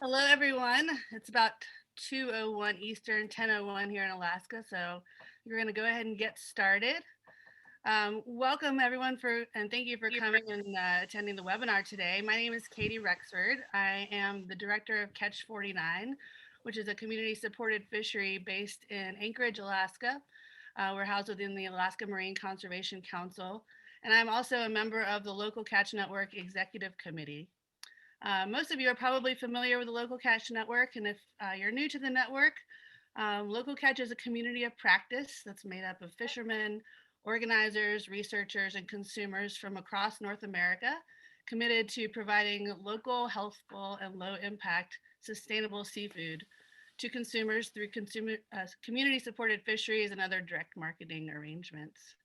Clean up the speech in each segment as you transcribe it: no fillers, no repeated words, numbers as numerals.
Hello, everyone. It's about 2:01 Eastern, 10:01 here in Alaska, so we're going to go ahead and get started. Welcome, everyone, and thank you for coming and attending the webinar today. My name is Katie Rexford. I am the director of Catch 49, which is a community-supported fishery based in Anchorage, Alaska. We're housed within the Alaska Marine Conservation Council, and I'm also a member of the Local Catch Network Executive Committee. Most of you are probably familiar with the Local Catch Network, and if you're new to the network, Local Catch is a community of practice that's made up of fishermen, organizers, researchers, and consumers from across North America, committed to providing local, healthful, and low-impact sustainable seafood to consumers through community-supported fisheries and other direct marketing arrangements.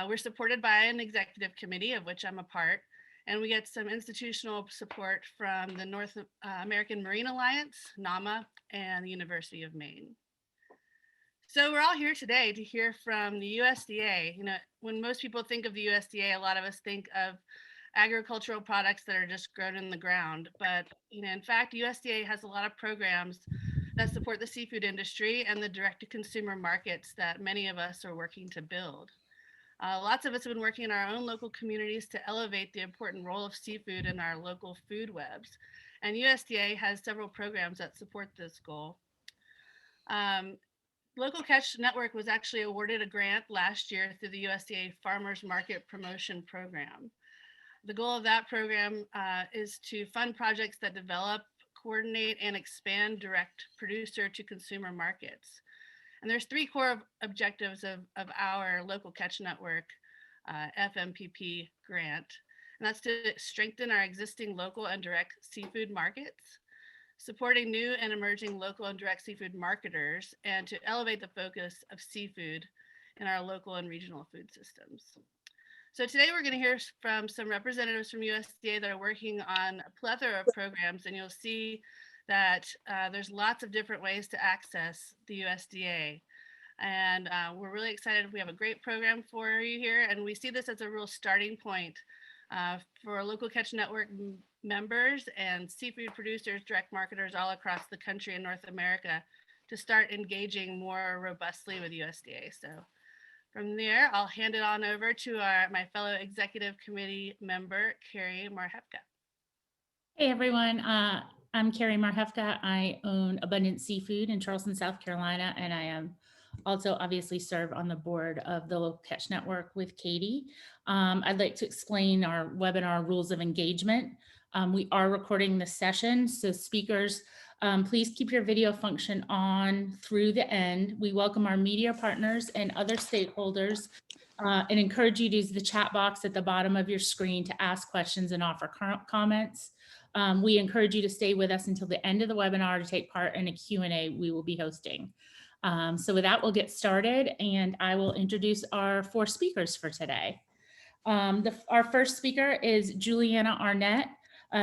We're supported by an executive committee, of which I'm a part, and we get some institutional support from the North American Marine Alliance, NAMA, and the University of Maine. So we're all here today to hear from the USDA. When most people think of the USDA, a lot of us think of agricultural products that are just grown in the ground. But in fact, USDA has a lot of programs that support the seafood industry and the direct-to-consumer markets that many of us are working to build. Lots of us have been working in our own local communities to elevate the important role of seafood in our local food webs. And USDA has several programs that support this goal. Local Catch Network was actually awarded a grant last year through the USDA Farmers Market Promotion Program. The goal of that program is to fund projects that develop, coordinate, and expand direct producer to consumer markets. And there's three core objectives of our Local Catch Network FMPP grant. And that's to strengthen our existing local and direct seafood markets, supporting new and emerging local and direct seafood marketers, and to elevate the focus of seafood in our local and regional food systems. So today we're going to hear from some representatives from USDA that are working on a plethora of programs, and you'll see that there's lots of different ways to access the USDA. And we're really excited. We have a great program for you here, and we see this as a real starting point for Local Catch Network members and seafood producers, direct marketers all across the country in North America to start engaging more robustly with USDA. So from there, I'll hand it on over to my fellow executive committee member, Carrie Marhefka. Hey everyone, I'm Carrie Marhefka. I own Abundant Seafood in Charleston, South Carolina, and I am also obviously serve on the board of the Local Catch Network with Katie. I'd like to explain our webinar rules of engagement. We are recording this session, so speakers, please keep your video function on through the end. We welcome our media partners and other stakeholders and encourage you to use the chat box at the bottom of your screen to ask questions and offer comments. We encourage you to stay with us until the end of the webinar to take part in a Q&A we will be hosting. So with that, we'll get started, and I will introduce our four speakers for today. Our first speaker is Juliana Arnett.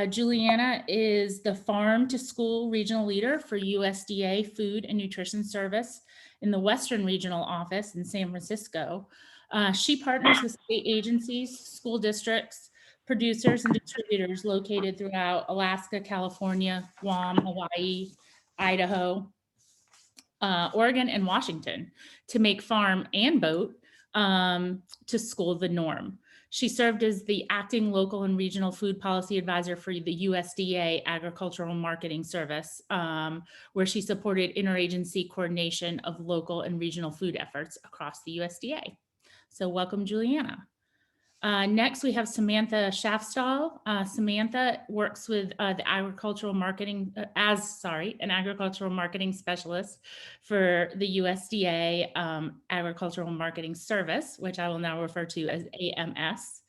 Juliana is the Farm to School Regional Leader for USDA Food and Nutrition Service in the Western Regional Office in San Francisco. She partners with state agencies, school districts, producers, and distributors located throughout Alaska, California, Guam, Hawaii, Idaho, Oregon, and Washington to make farm and boat to school the norm. She served as the acting local and regional food policy advisor for the USDA Agricultural Marketing Service, where she supported interagency coordination of local and regional food efforts across the USDA. So welcome, Juliana. Next, we have Samantha Shaftstahl. Samantha works with the agricultural marketing an agricultural marketing specialist for the USDA Agricultural Marketing Service, which I will now refer to as AMS.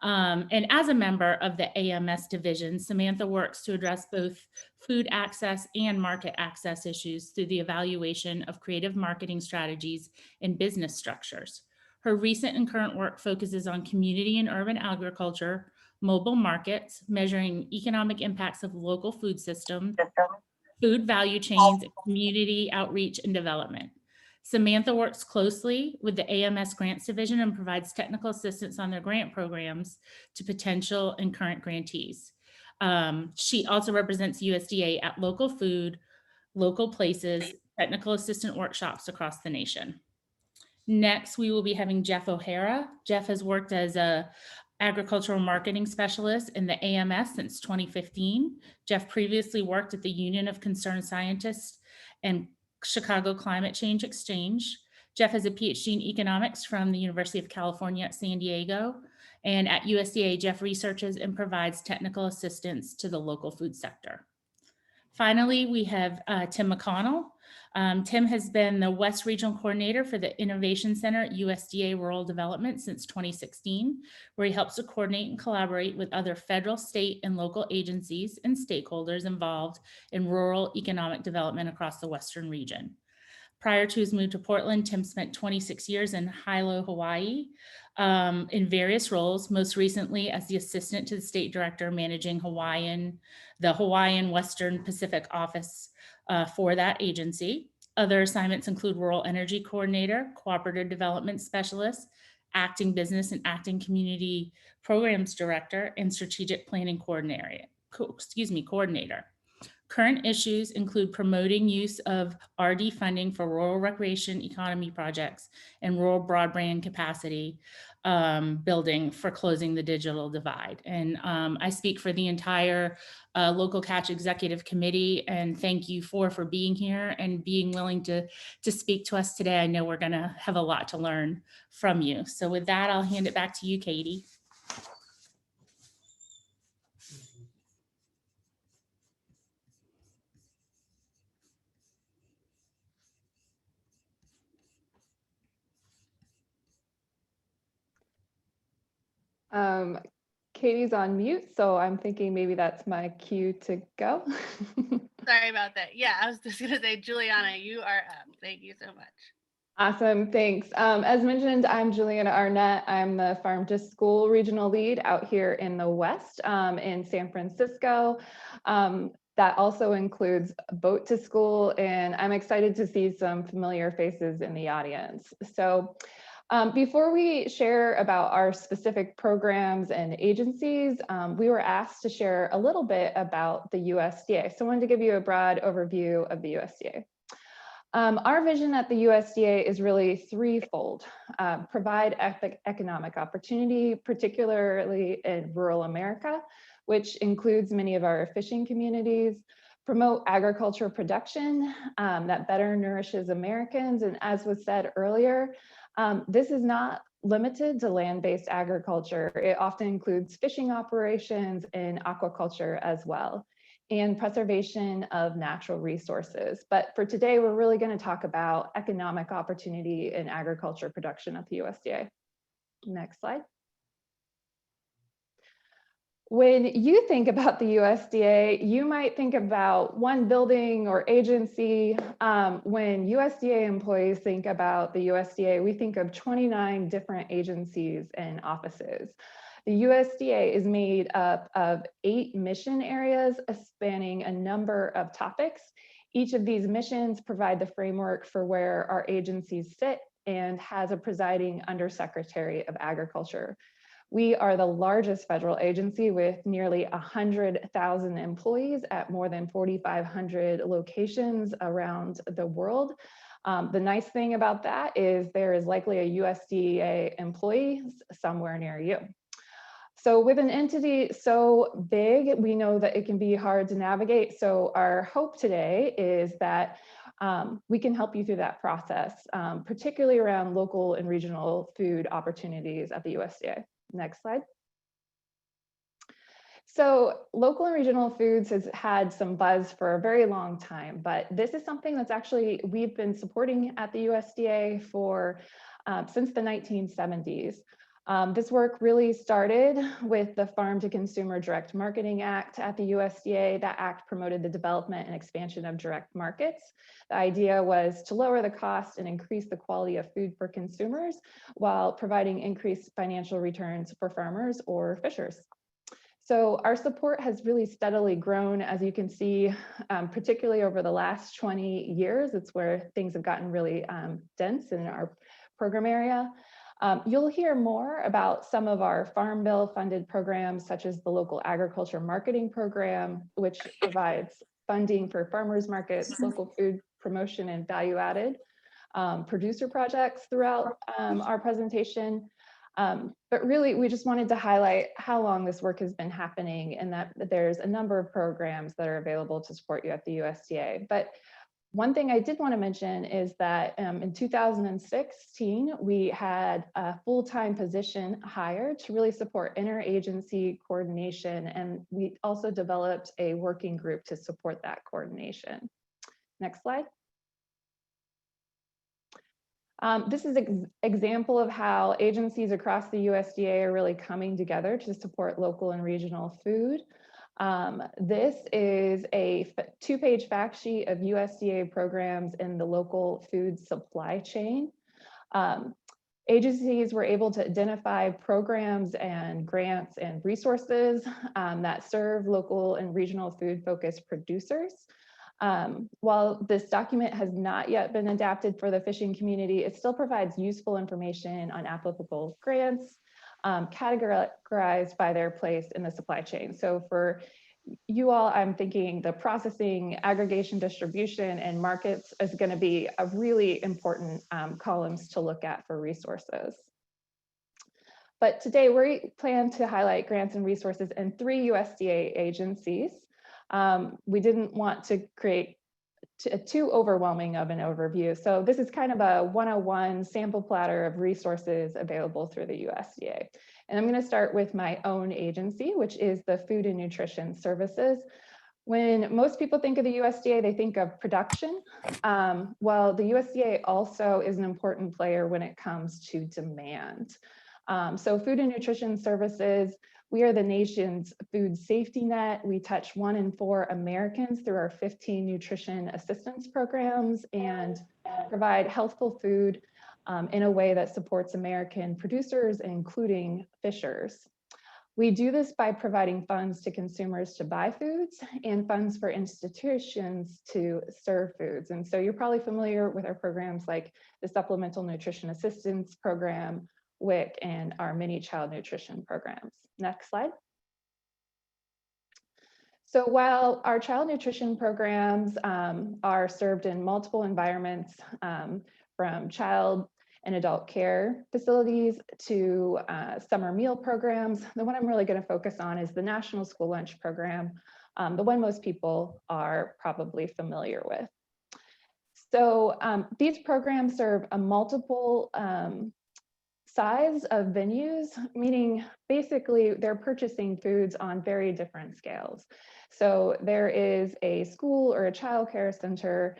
And as a member of the AMS division, Samantha works to address both food access and market access issues through the evaluation of creative marketing strategies and business structures. Her recent and current work focuses on community and urban agriculture, mobile markets, measuring economic impacts of local food systems, food value chains, community outreach, and development. Samantha works closely with the AMS Grants Division and provides technical assistance on their grant programs to potential and current grantees. She also represents USDA at local food, local places, technical assistant workshops across the nation. Next, we will be having Jeff O'Hara. Jeff has worked as a agricultural marketing specialist in the AMS since 2015. Jeff previously worked at the Union of Concerned Scientists and Chicago Climate Change Exchange. Jeff has a PhD in economics from the University of California at San Diego. And at USDA, Jeff researches and provides technical assistance to the local food sector. Finally, we have Tim Mcconnell. Tim has been the West Regional Coordinator for the Innovation Center at USDA Rural Development since 2016, where he helps to coordinate and collaborate with other federal, state, and local agencies and stakeholders involved in rural economic development across the Western region. Prior to his move to Portland, Tim spent 26 years in Hilo, Hawaii, in various roles, most recently as the assistant to the state director managing the Hawaiian Western Pacific office for that agency. Other assignments include rural energy coordinator, cooperative development specialist, acting business and acting community programs director, and strategic planning coordinator. Current issues include promoting use of RD funding for rural recreation economy projects and rural broadband capacity building for closing the digital divide. And I speak for the entire Local Catch Executive Committee, and thank you for being here and being willing to speak to us today. I know we're gonna have a lot to learn from you. So with that, I'll hand it back to you, Katie. Katie's on mute, so I'm thinking maybe that's my cue to go. Sorry about that. Yeah, I was just gonna say, Juliana, you are up. Thank you so much. Awesome, thanks. As mentioned, I'm Juliana Arnett. I'm the Farm to School Regional Lead out here in the West in San Francisco. That also includes Boat to School, and I'm excited to see some familiar faces in the audience. So before we share about our specific programs and agencies, we were asked to share a little bit about the USDA. So I wanted to give you a broad overview of the USDA. Our vision at the USDA is really threefold. Provide economic opportunity, particularly in rural America, which includes many of our fishing communities. Promote agriculture production that better nourishes Americans. And as was said earlier, this is not limited to land-based agriculture. It often includes fishing operations and aquaculture as well, and preservation of natural resources. But for today, we're really going to talk about economic opportunity in agriculture production at the USDA. Next slide. When you think about the USDA, you might think about one building or agency. When USDA employees think about the USDA, we think of 29 different agencies and offices. The USDA is made up of 8 mission areas spanning a number of topics. Each of these missions provide the framework for where our agencies sit and has a presiding undersecretary of agriculture. We are the largest federal agency with nearly 100,000 employees at more than 4,500 locations around the world. The nice thing about that is there is likely a USDA employee somewhere near you. So with an entity so big, we know that it can be hard to navigate. So our hope today is that we can help you through that process, particularly around local and regional food opportunities at the USDA. Next slide. So local and regional foods has had some buzz for a very long time, but this is something that's actually we've been supporting at the USDA for since the 1970s. This work really started with the Farm to Consumer Direct Marketing Act at the USDA. That act promoted the development and expansion of direct markets. The idea was to lower the cost and increase the quality of food for consumers while providing increased financial returns for farmers or fishers. So our support has really steadily grown, as you can see, particularly over the last 20 years. It's where things have gotten really dense in our program area. You'll hear more about some of our Farm Bill funded programs, such as the local agriculture marketing program, which provides funding for farmers markets, local food promotion, and value added producer projects throughout our presentation. But really, we just wanted to highlight how long this work has been happening and that there's a number of programs that are available to support you at the USDA. But one thing I did want to mention is that in 2016, we had a full-time position hired to really support interagency coordination, and we also developed a working group to support that coordination. Next slide. This is an example of how agencies across the USDA are really coming together to support local and regional food. This is a two-page fact sheet of USDA programs in the local food supply chain. Agencies were able to identify programs and grants and resources that serve local and regional food-focused producers. While this document has not yet been adapted for the fishing community, it still provides useful information on applicable grants, categorized by their place in the supply chain. So for you all, I'm thinking the processing, aggregation, distribution, and markets is going to be a really important columns to look at for resources. But today we plan to highlight grants and resources in 3 USDA agencies. We didn't want to create too overwhelming of an overview. So this is kind of a 101 sample platter of resources available through the USDA. And I'm going to start with my own agency, which is the Food and Nutrition Services. When most people think of the USDA, they think of production. Well, the USDA also is an important player when it comes to demand. So Food and Nutrition Services, we are the nation's food safety net. We touch 1 in 4 Americans through our 15 nutrition assistance programs and provide healthful food in a way that supports American producers, including fishers. We do this by providing funds to consumers to buy foods and funds for institutions to serve foods. And so you're probably familiar with our programs like the Supplemental Nutrition Assistance Program, WIC, and our mini child nutrition programs. Next slide. So while our child nutrition programs are served in multiple environments, from child and adult care facilities to summer meal programs, the one I'm really going to focus on is the National School Lunch Program, the one most people are probably familiar with. So these programs serve a multiple size of venues, meaning basically they're purchasing foods on very different scales. So there is a school or a child care center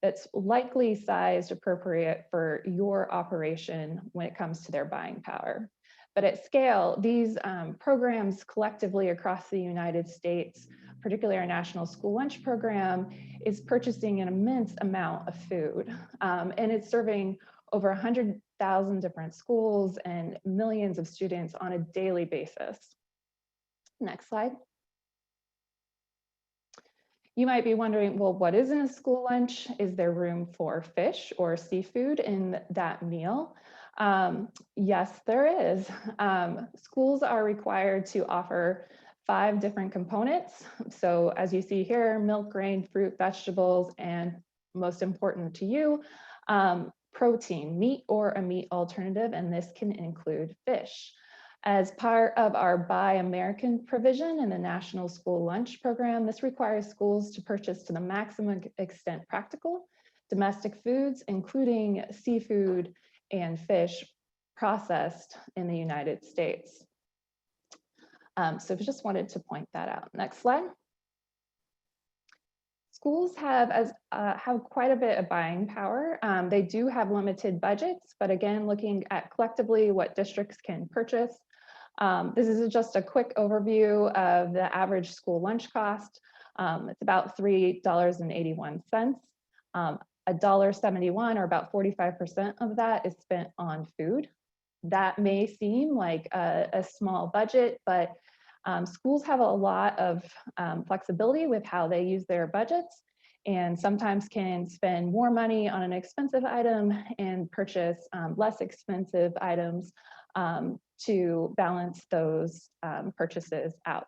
that's likely sized appropriate for your operation when it comes to their buying power. But at scale, these programs collectively across the United States, particularly our National School Lunch Program, is purchasing an immense amount of food. And it's serving over 100,000 different schools and millions of students on a daily basis. Next slide. You might be wondering, well, what is in a school lunch? Is there room for fish or seafood in that meal? Yes, there is. Schools are required to offer 5 different components. So as you see here, milk, grain, fruit, vegetables, and most important to you, protein, meat or a meat alternative, and this can include fish. As part of our Buy American provision in the National School Lunch Program, this requires schools to purchase to the maximum extent practical domestic foods, including seafood and fish processed in the United States. So I just wanted to point that out. Next slide. Schools have quite a bit of buying power. They do have limited budgets, but again, looking at collectively what districts can purchase. This is just a quick overview of the average school lunch cost. It's about $3.81. $1.71, or about 45% of that, is spent on food. That may seem like a small budget, but schools have a lot of flexibility with how they use their budgets. and sometimes can spend more money on an expensive item and purchase less expensive items to balance those purchases out.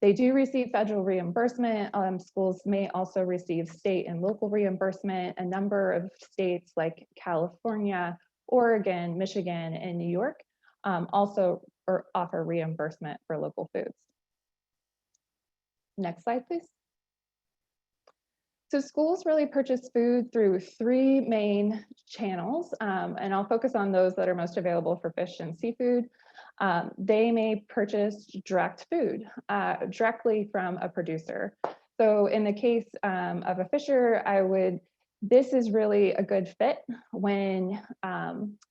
They do receive federal reimbursement. Schools may also receive state and local reimbursement. A number of states like California, Oregon, Michigan, and New York also offer reimbursement for local foods. Next slide, please. So schools really purchase food through three main channels, and I'll focus on those that are most available for fish and seafood. They may purchase direct food directly from a producer. So in the case of a fisher, this is really a good fit when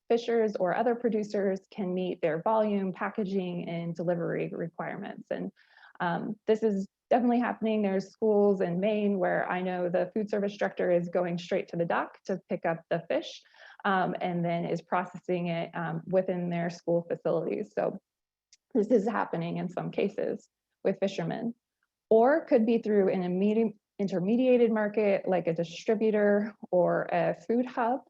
fishers or other producers can meet their volume, packaging, and delivery requirements. And this is definitely happening. There's schools in Maine where I know the food service director is going straight to the dock to pick up the fish and then is processing it within their school facilities. So this is happening in some cases with fishermen, or could be through an intermediated market like a distributor or a food hub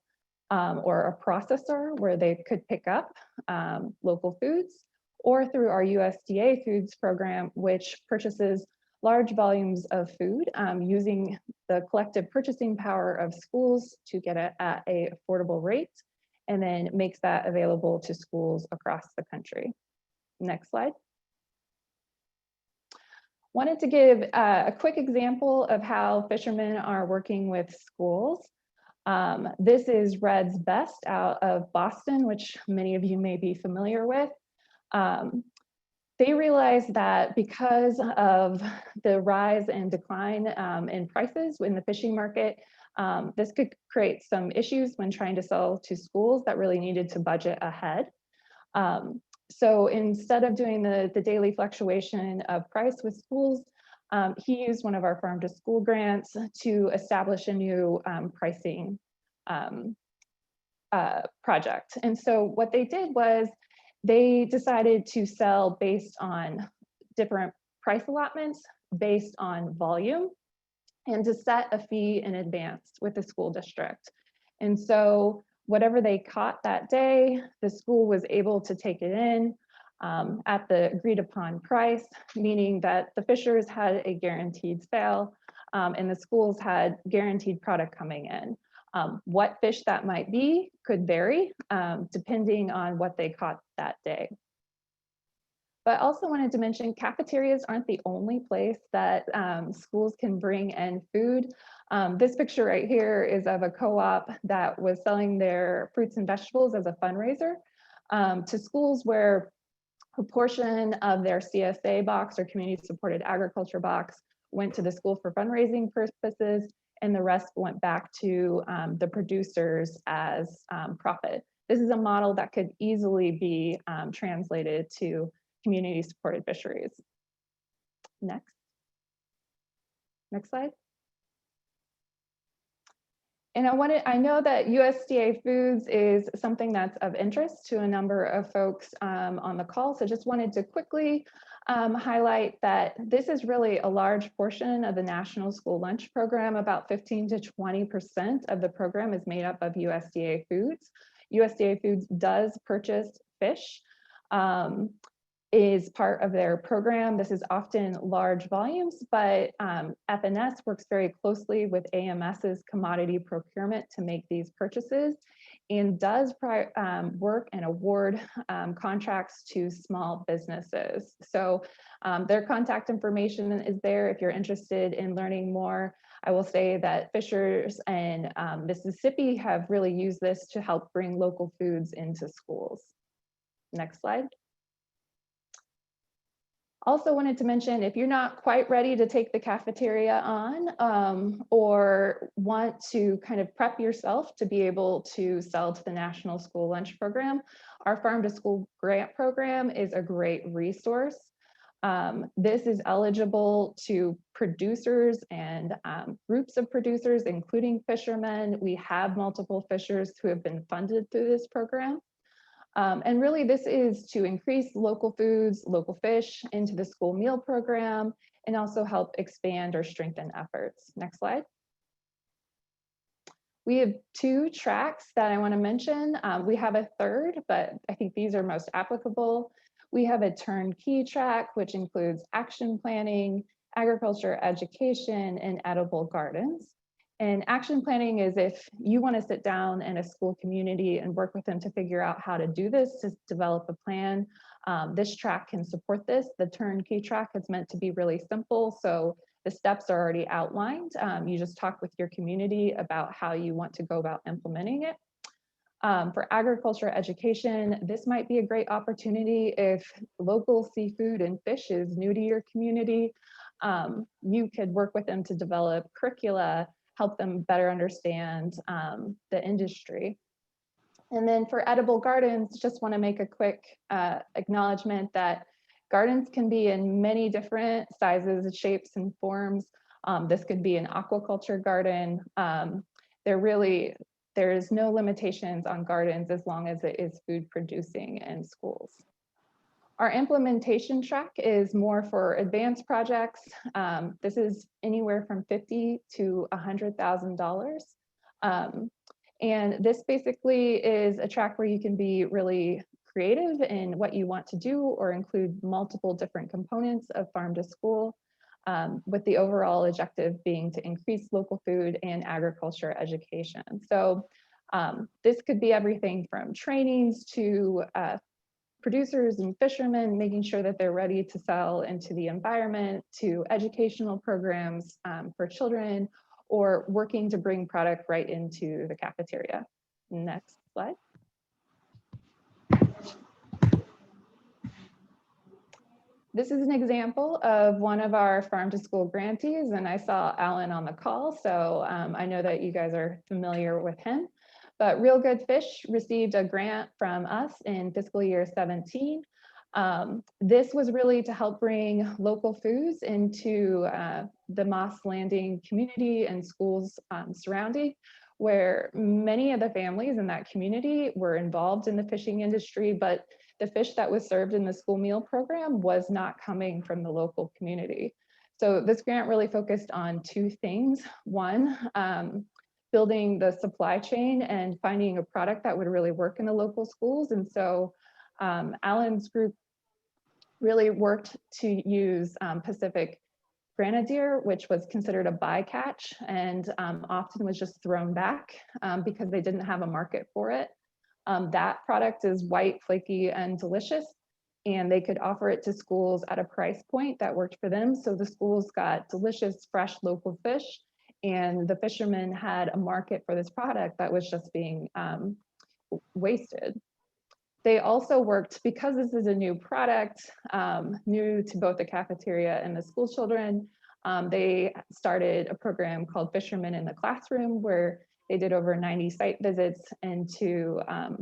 or a processor where they could pick up local foods, or through our USDA Foods program, which purchases large volumes of food using the collective purchasing power of schools to get it at an affordable rate, and then makes that available to schools across the country. Next slide. Wanted to give a quick example of how fishermen are working with schools. This is Red's Best out of Boston, which many of you may be familiar with. They realized that because of the rise and decline in prices in the fishing market, this could create some issues when trying to sell to schools that really needed to budget ahead. So instead of doing the daily fluctuation of price with schools, he used one of our farm to school grants to establish a new pricing project. And so what they did was they decided to sell based on different price allotments, based on volume, and to set a fee in advance with the school district. And so whatever they caught that day, the school was able to take it in at the agreed upon price, meaning that the fishers had a guaranteed sale and the schools had guaranteed product coming in. What fish that might be could vary depending on what they caught that day. But I also wanted to mention cafeterias aren't the only place that schools can bring in food. This picture right here is of a co-op that was selling their fruits and vegetables as a fundraiser to schools where a portion of their CSA box or community supported agriculture box went to the school for fundraising purposes, and the rest went back to the producers as profit. This is a model that could easily be translated to community supported fisheries. Next slide. And I know that USDA Foods is something that's of interest to a number of folks on the call. So just wanted to quickly highlight that this is really a large portion of the National School Lunch Program. About 15 to 20% of the program is made up of USDA Foods. USDA Foods does purchase fish, is part of their program. This is often large volumes, but FNS works very closely with AMS's commodity procurement to make these purchases, and does work and award contracts to small businesses. So their contact information is there if you're interested in learning more. I will say that fishers in Mississippi have really used this to help bring local foods into schools. Next slide. Also wanted to mention, if you're not quite ready to take the cafeteria on or want to kind of prep yourself to be able to sell to the National School Lunch Program, our Farm to School Grant Program is a great resource. This is eligible to producers and groups of producers, including fishermen. We have multiple fishers who have been funded through this program. And really this is to increase local foods, local fish into the school meal program, and also help expand or strengthen efforts. Next slide. We have 2 tracks that I want to mention. We have a third, but I think these are most applicable. We have a turnkey track, which includes action planning, agriculture education, and edible gardens. And action planning is if you want to sit down in a school community and work with them to figure out how to do this, to develop a plan. This track can support this. The turnkey track is meant to be really simple. So the steps are already outlined. You just talk with your community about how you want to go about implementing it. For agriculture education, this might be a great opportunity if local seafood and fish is new to your community. You could work with them to develop curricula, help them better understand the industry. And then for edible gardens, just want to make a quick acknowledgement that gardens can be in many different sizes, shapes, and forms. This could be an aquaculture garden. There's no limitations on gardens as long as it is food producing in schools. Our implementation track is more for advanced projects. This is anywhere from $50,000 to $100,000. And this basically is a track where you can be really creative in what you want to do or include multiple different components of farm to school, with the overall objective being to increase local food and agriculture education. So this could be everything from trainings to producers and fishermen, making sure that they're ready to sell into the environment, to educational programs for children, or working to bring product right into the cafeteria. Next slide. This is an example of one of our farm to school grantees, and I saw Alan on the call, so I know that you guys are familiar with him. But Real Good Fish received a grant from us in fiscal year 17. This was really to help bring local foods into the Moss Landing community and schools surrounding, where many of the families in that community were involved in the fishing industry, but the fish that was served in the school meal program was not coming from the local community. So this grant really focused on 2 things. One, building the supply chain and finding a product that would really work in the local schools. And so Alan's group really worked to use Pacific Grenadier, which was considered a bycatch and often was just thrown back because they didn't have a market for it. That product is white, flaky, and delicious, and they could offer it to schools at a price point that worked for them. So the schools got delicious, fresh, local fish, and the fishermen had a market for this product that was just being wasted. They also worked, because this is a new product, new to both the cafeteria and the school children, they started a program called Fishermen in the Classroom, where they did over 90 site visits into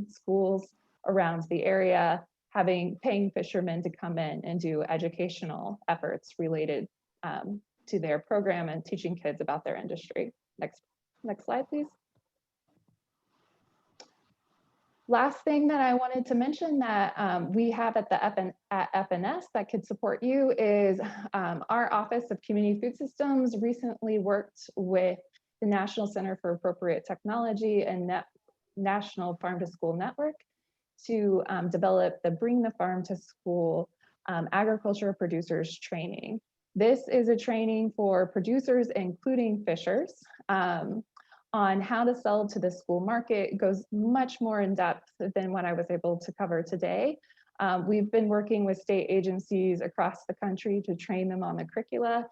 schools around the area, paying fishermen to come in and do educational efforts related to their program and teaching kids about their industry. Next slide, please. Last thing that I wanted to mention that we have at FNS that could support you is our Office of Community Food Systems recently worked with the National Center for Appropriate Technology and National Farm to School Network to develop the Bring the Farm to School agriculture producers training. This is a training for producers, including fishers, on how to sell to the school market. It goes much more in depth than what I was able to cover today. We've been working with state agencies across the country to train them on the curricula.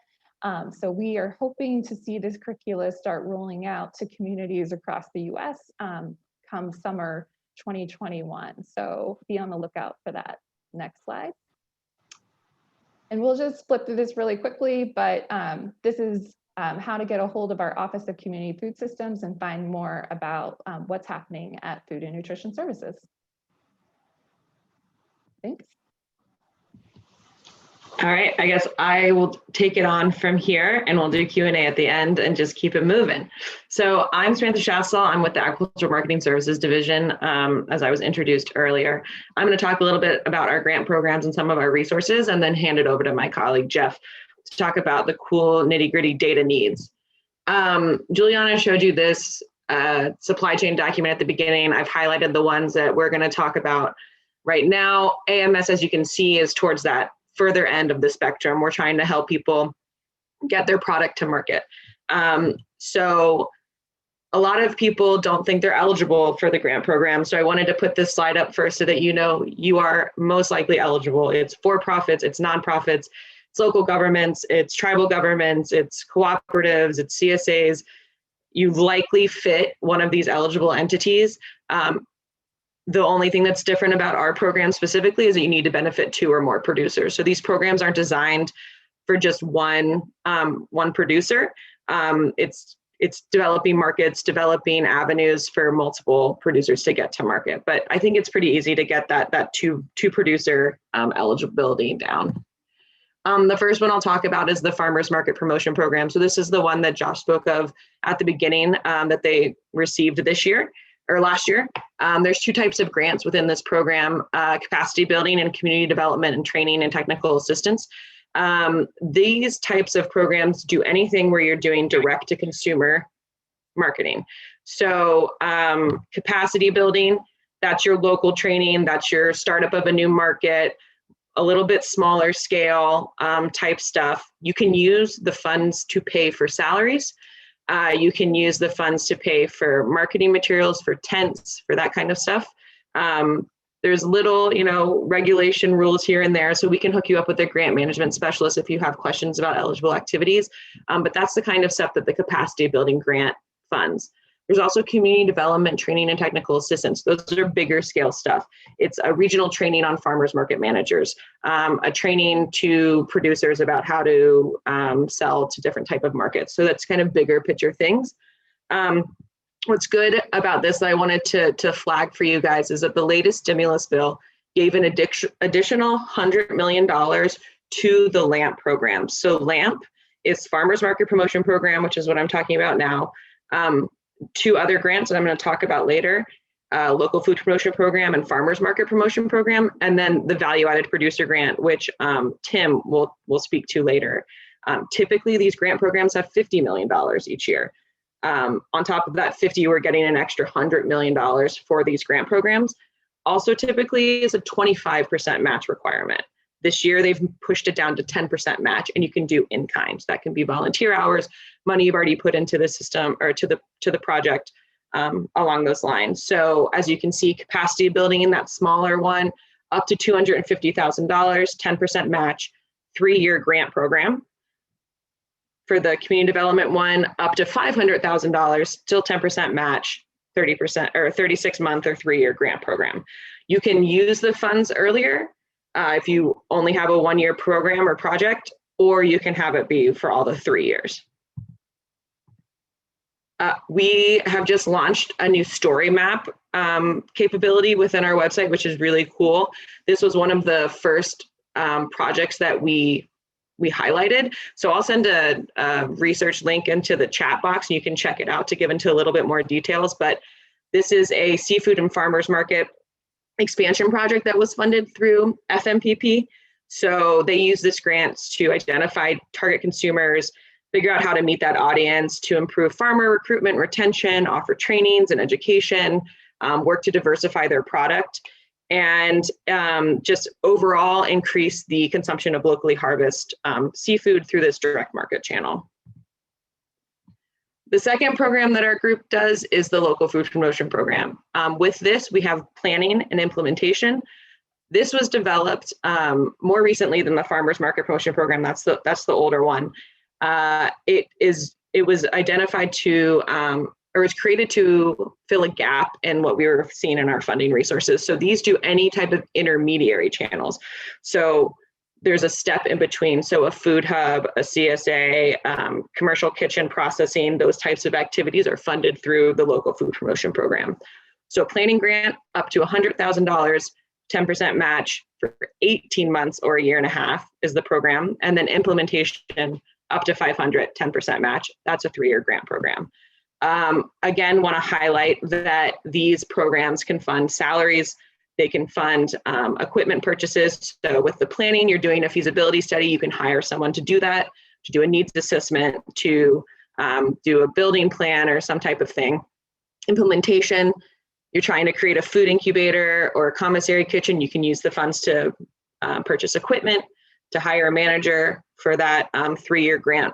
So we are hoping to see this curricula start rolling out to communities across the US come summer 2021. So be on the lookout for that. Next slide. And we'll just flip through this really quickly, but this is how to get a hold of our Office of Community Food Systems and find more about what's happening at Food and Nutrition Services. Thanks. All right, I guess I will take it on from here and we'll do Q&A at the end and just keep it moving. So I'm Samantha Shaftstahl. I'm with the Agricultural Marketing Services Division, as I was introduced earlier. I'm going to talk a little bit about our grant programs and some of our resources, and then hand it over to my colleague, Jeff, to talk about the cool nitty-gritty data needs. Juliana showed you this supply chain document at the beginning. I've highlighted the ones that we're going to talk about right now. AMS, as you can see, is towards that further end of the spectrum. We're trying to help people get their product to market. So a lot of people don't think they're eligible for the grant program. So I wanted to put this slide up first so that you know you are most likely eligible. It's for-profits, it's nonprofits, it's local governments, it's tribal governments, it's cooperatives, it's CSAs. You likely fit one of these eligible entities. The only thing that's different about our program specifically is that you need to benefit 2 or more producers. So these programs aren't designed for just one producer. It's developing markets, developing avenues for multiple producers to get to market. But I think it's pretty easy to get that two producer eligibility down. The first one I'll talk about is the Farmers Market Promotion Program. So this is the one that Josh spoke of at the beginning that they received this year or last year. There's 2 types of grants within this program, capacity building and community development and training and technical assistance. These types of programs do anything where you're doing direct to consumer marketing. So capacity building, that's your local training, that's your startup of a new market, a little bit smaller scale type stuff. You can use the funds to pay for salaries. You can use the funds to pay for marketing materials, for tents, for that kind of stuff. There's little, regulation rules here and there, so we can hook you up with a grant management specialist if you have questions about eligible activities. But that's the kind of stuff that the capacity building grant funds. There's also community development, training, and technical assistance. Those are bigger scale stuff. It's a regional training on farmers market managers, a training to producers about how to sell to different type of markets. So that's kind of bigger picture things. What's good about this that I wanted to flag for you guys is that the latest stimulus bill gave an additional $100 million to the LAMP program. So LAMP is Farmers Market Promotion Program, which is what I'm talking about now. 2 other grants that I'm going to talk about later, Local Food Promotion Program and Farmers Market Promotion Program, and then the Value Added Producer Grant, which Tim will speak to later. Typically, these grant programs have $50 million each year. On top of that 50, we're getting an extra $100 million for these grant programs. Also, typically is a 25% match requirement. This year, they've pushed it down to 10% match, and you can do in kind. That can be volunteer hours, money you've already put into the system or to the project along those lines. So as you can see, capacity building in that smaller one, up to $250,000, 10% match, 3-year grant program. For the community development one, up to $500,000, still 10% match, 30% or 36-month or 3-year grant program. You can use the funds earlier if you only have a 1-year program or project, or you can have it be for all the 3 years. We have just launched a new story map capability within our website, which is really cool. This was one of the first projects that we highlighted. So I'll send a research link into the chat box and you can check it out to give into a little bit more details. But this is a seafood and farmers market expansion project that was funded through FMPP. So they use this grant to identify target consumers, figure out how to meet that audience, to improve farmer recruitment, retention, offer trainings and education, work to diversify their product, and just overall increase the consumption of locally harvested seafood through this direct market channel. The second program that our group does is the Local Food Promotion Program. With this, we have planning and implementation. This was developed more recently than the Farmers Market Promotion Program. That's the older one. It was identified to, or was created to fill a gap in what we were seeing in our funding resources. So these do any type of intermediary channels. So there's a step in between. So a food hub, a CSA, commercial kitchen processing, those types of activities are funded through the Local Food Promotion Program. So planning grant up to $100,000, 10% match for 18 months or a year and a half is the program. And then implementation up to 500, 10% match. That's a 3-year grant program. Again, want to highlight that these programs can fund salaries. They can fund equipment purchases. So with the planning, you're doing a feasibility study, you can hire someone to do that, to do a needs assessment, to do a building plan or some type of thing. Implementation, you're trying to create a food incubator or a commissary kitchen, you can use the funds to purchase equipment, to hire a manager for that 3-year grant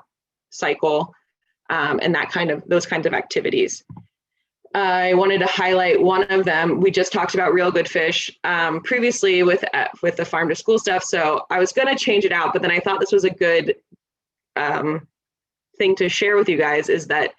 cycle, and those kinds of activities. I wanted to highlight one of them. We just talked about Real Good Fish previously with the farm to school stuff. So I was going to change it out, but then I thought this was a good thing to share with you guys, is that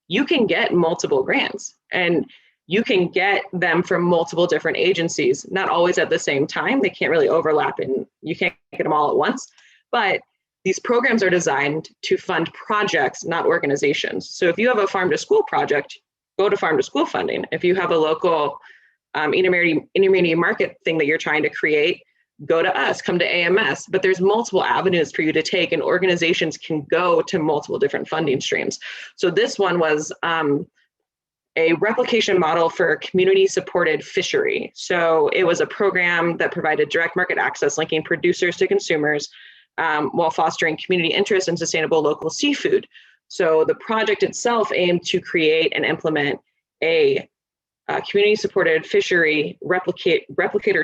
you can get multiple grants and you can get them from multiple different agencies, not always at the same time. They can't really overlap and you can't get them all at once, but these programs are designed to fund projects, not organizations. So if you have a farm to school project, go to farm to school funding. If you have a local intermediate market thing that you're trying to create, go to us, come to AMS. But there's multiple avenues for you to take, and organizations can go to multiple different funding streams. So this one was a replication model for a community supported fishery. So it was a program that provided direct market access, linking producers to consumers while fostering community interest in sustainable local seafood. So the project itself aimed to create and implement a community-supported fishery replicator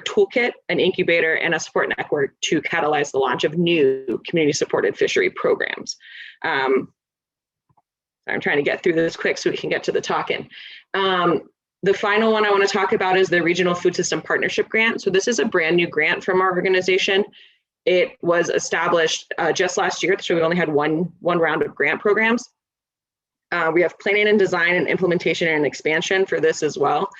toolkit, an incubator, and a support network to catalyze the launch of new community-supported fishery programs. I'm trying to get through this quick so we can get to the talking. The final one I want to talk about is the Regional Food System Partnership Grant. So this is a brand new grant from our organization. It was established just last year, so we only had one round of grant programs. We have planning and design and implementation and expansion for this as well.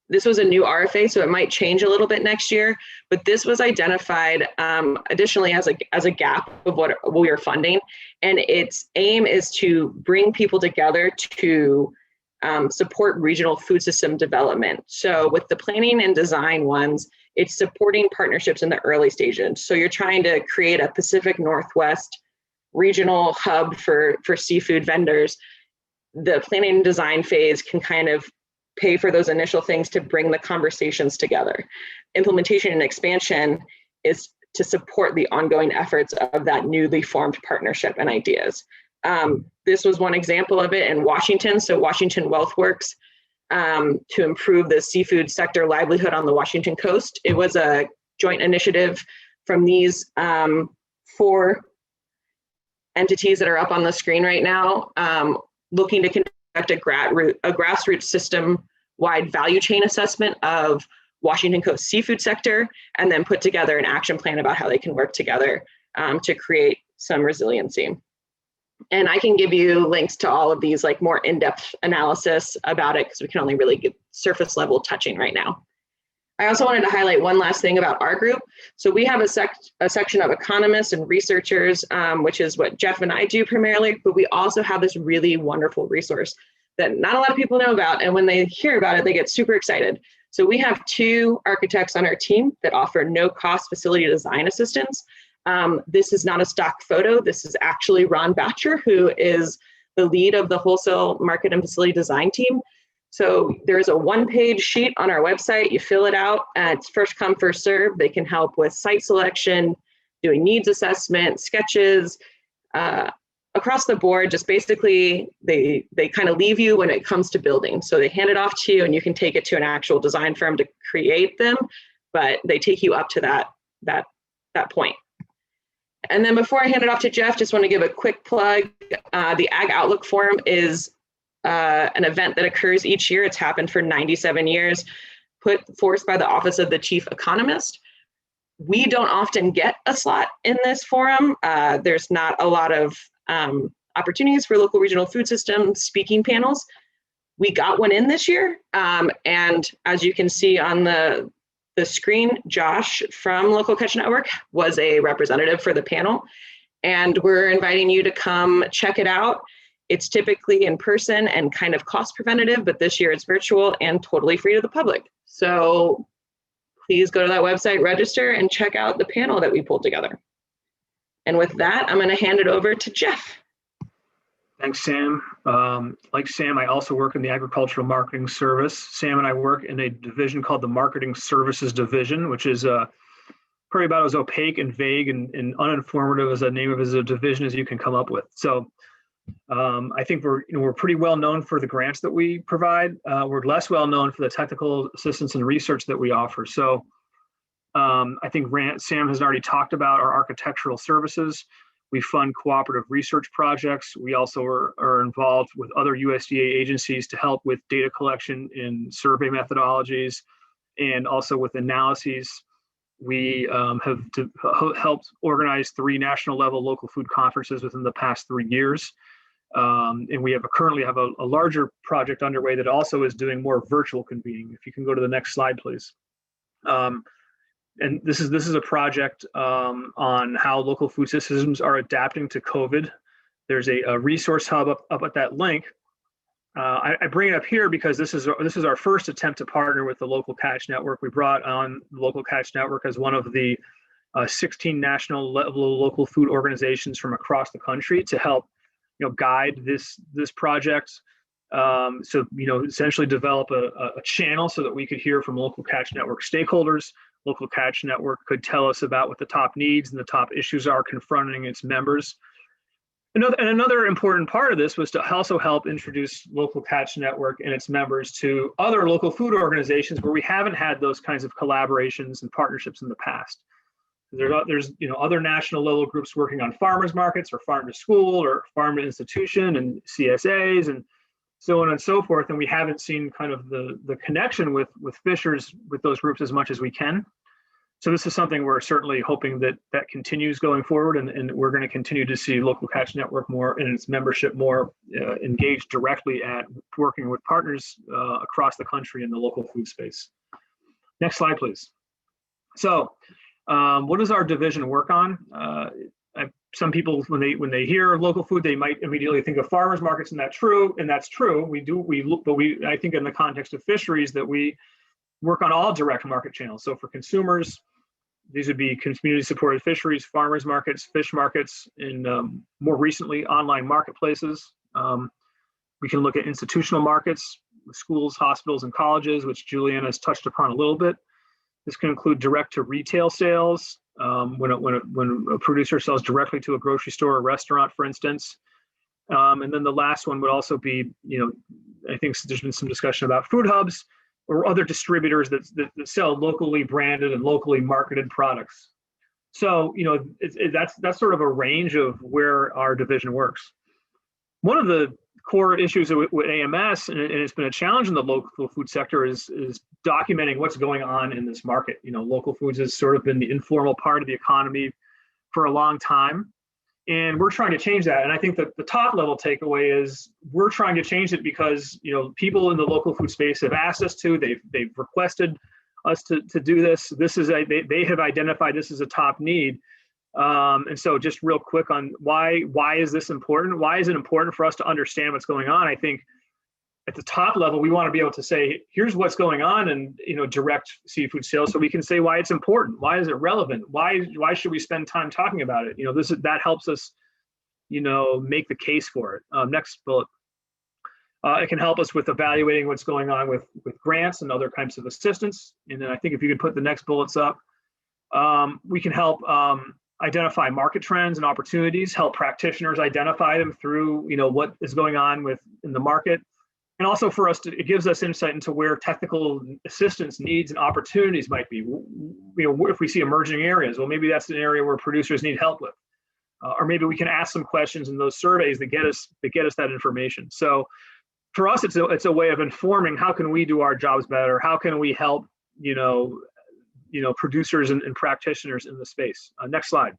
This was a new RFA, so it might change a little bit next year, but this was identified additionally as a gap of what we are funding. And its aim is to bring people together to support regional food system development. So with the planning and design ones, it's supporting partnerships in the early stages. So you're trying to create a Pacific Northwest regional hub for seafood vendors. The planning and design phase can kind of pay for those initial things to bring the conversations together. Implementation and expansion is to support the ongoing efforts of that newly formed partnership and ideas. This was one example of it in Washington. So Washington Wealth Works, to improve the seafood sector livelihood on the Washington coast. It was a joint initiative from these 4 entities that are up on the screen right now, looking to conduct a grassroots system-wide value chain assessment of Washington coast seafood sector, and then put together an action plan about how they can work together to create some resiliency. And I can give you links to all of these, like more in-depth analysis about it, because we can only really get surface level touching right now. I also wanted to highlight one last thing about our group. So we have a section of economists and researchers, which is what Jeff and I do primarily, but we also have this really wonderful resource that not a lot of people know about. And when they hear about it, they get super excited. So we have 2 architects on our team that offer no-cost facility design assistance. This is not a stock photo. This is actually Ron Batcher, who is the lead of the wholesale market and facility design team. So there's a 1-page sheet on our website. You fill it out. It's first come, first serve. They can help with site selection, doing needs assessment, sketches, across the board. Just basically, they kind of leave you when it comes to building. So they hand it off to you, and you can take it to an actual design firm to create them, but they take you up to that point. And then before I hand it off to Jeff, just want to give a quick plug. The Ag Outlook Forum is an event that occurs each year. It's happened for 97 years, put forth by the Office of the Chief Economist. We don't often get a slot in this forum. There's not a lot of opportunities for local regional food system speaking panels. We got one in this year. And as you can see on the screen, Josh from Local Catch Network was a representative for the panel. And we're inviting you to come check it out. It's typically in person and kind of cost preventative, but this year it's virtual and totally free to the public. So please go to that website, register, and check out the panel that we pulled together. And with that, I'm going to hand it over to Jeff. Thanks, Sam. Like Sam, I also work in the Agricultural Marketing Service. Sam and I work in a division called the Marketing Services Division, which is probably about as opaque and vague and uninformative as a name of as a division as you can come up with. So I think we're pretty well known for the grants that we provide. We're less well known for the technical assistance and research that we offer. So I think Sam has already talked about our architectural services. We fund cooperative research projects. We also are involved with other USDA agencies to help with data collection in survey methodologies and also with analyses. We have helped organize 3 national level local food conferences within the past 3 years. And we currently have a larger project underway that also is doing more virtual convening. If you can go to the next slide, please. And this is a project on how local food systems are adapting to COVID. There's a resource hub up at that link. I bring it up here because this is our first attempt to partner with the local catch network. We brought on the local catch network as one of the 16 national level local food organizations from across the country to help guide this project. So essentially develop a channel so that we could hear from local catch network stakeholders. Local catch network could tell us about what the top needs and the top issues are confronting its members. Another important part of this was to also help introduce local catch network and its members to other local food organizations where we haven't had those kinds of collaborations and partnerships in the past. There's other national level groups working on farmers markets or farm to school or farm to institution and CSAs and so on and so forth. And we haven't seen kind of the connection with fishers with those groups as much as we can. So this is something we're certainly hoping that continues going forward, and we're going to continue to see local catch network more and its membership more engaged directly at working with partners across the country in the local food space. Next slide, please. So what does our division work on? Some people, when they hear local food, they might immediately think of farmers markets, and that's true. I think in the context of fisheries that we work on all direct market channels. So for consumers, these would be community supported fisheries, farmers markets, fish markets, and more recently online marketplaces. We can look at institutional markets, schools, hospitals, and colleges, which Juliana has touched upon a little bit. This can include direct to retail sales, when a producer sells directly to a grocery store or restaurant, for instance. And then the last one would also be, I think there's been some discussion about food hubs or other distributors that sell locally branded and locally marketed products. So, that's sort of a range of where our division works. One of the core issues with AMS, and it's been a challenge in the local food sector, is documenting what's going on in this market. Local foods has sort of been the informal part of the economy for a long time. And we're trying to change that. And I think that the top level takeaway is we're trying to change it because people in the local food space have asked us to. They've requested us to do this. They have identified this as a top need. And so just real quick on why is this important? Why is it important for us to understand what's going on? I think at the top level, we want to be able to say, here's what's going on in direct seafood sales, so we can say why it's important. Why is it relevant? Why should we spend time talking about it? That helps us, make the case for it. Next bullet. It can help us with evaluating what's going on with grants and other kinds of assistance. And then I think if you could put the next bullets up, we can help identify market trends and opportunities, help practitioners identify them through what is going on in the market. And also for us, it gives us insight into where technical assistance needs and opportunities might be. If we see emerging areas, well, maybe that's an area where producers need help with, or maybe we can ask some questions in those surveys that get us that information. So for us, it's a way of informing how can we do our jobs better? How can we help producers and practitioners in the space? Next slide.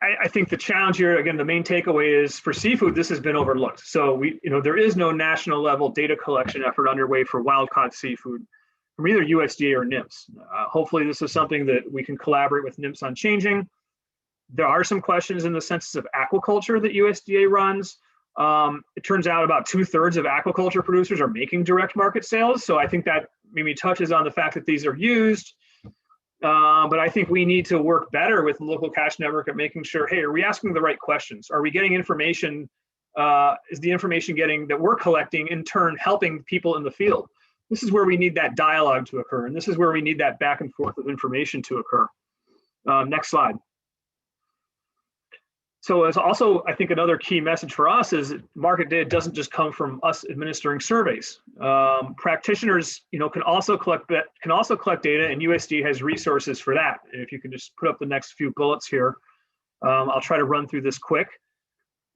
I think the challenge here, again, the main takeaway is for seafood, this has been overlooked. So there is no national level data collection effort underway for wild caught seafood from either USDA or NIMS. Hopefully this is something that we can collaborate with NIMS on changing. There are some questions in the census of aquaculture that USDA runs. It turns out about 2/3 of aquaculture producers are making direct market sales. So I think that maybe touches on the fact that these are used. But I think we need to work better with the local catch network at making sure, hey, are we asking the right questions? Are we getting information? Is the information that we're collecting in turn helping people in the field? This is where we need that dialogue to occur. And this is where we need that back and forth of information to occur. Next slide. So it's also, I think, another key message for us is market data doesn't just come from us administering surveys. Practitioners, can also collect data, and USDA has resources for that. And if you can just put up the next few bullets here, I'll try to run through this quick.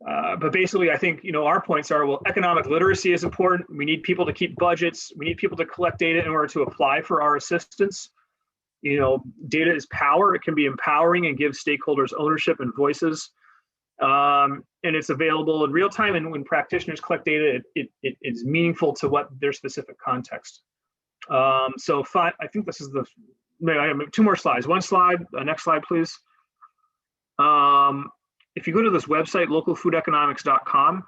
But basically, I think, our points are, well, economic literacy is important. We need people to keep budgets. We need people to collect data in order to apply for our assistance. Data is power. It can be empowering and give stakeholders ownership and voices. And it's available in real time. And when practitioners collect data, it is meaningful to what their specific context. I think this is I have 2 more slides. One slide, next slide, please. If you go to this website, localfoodeconomics.com,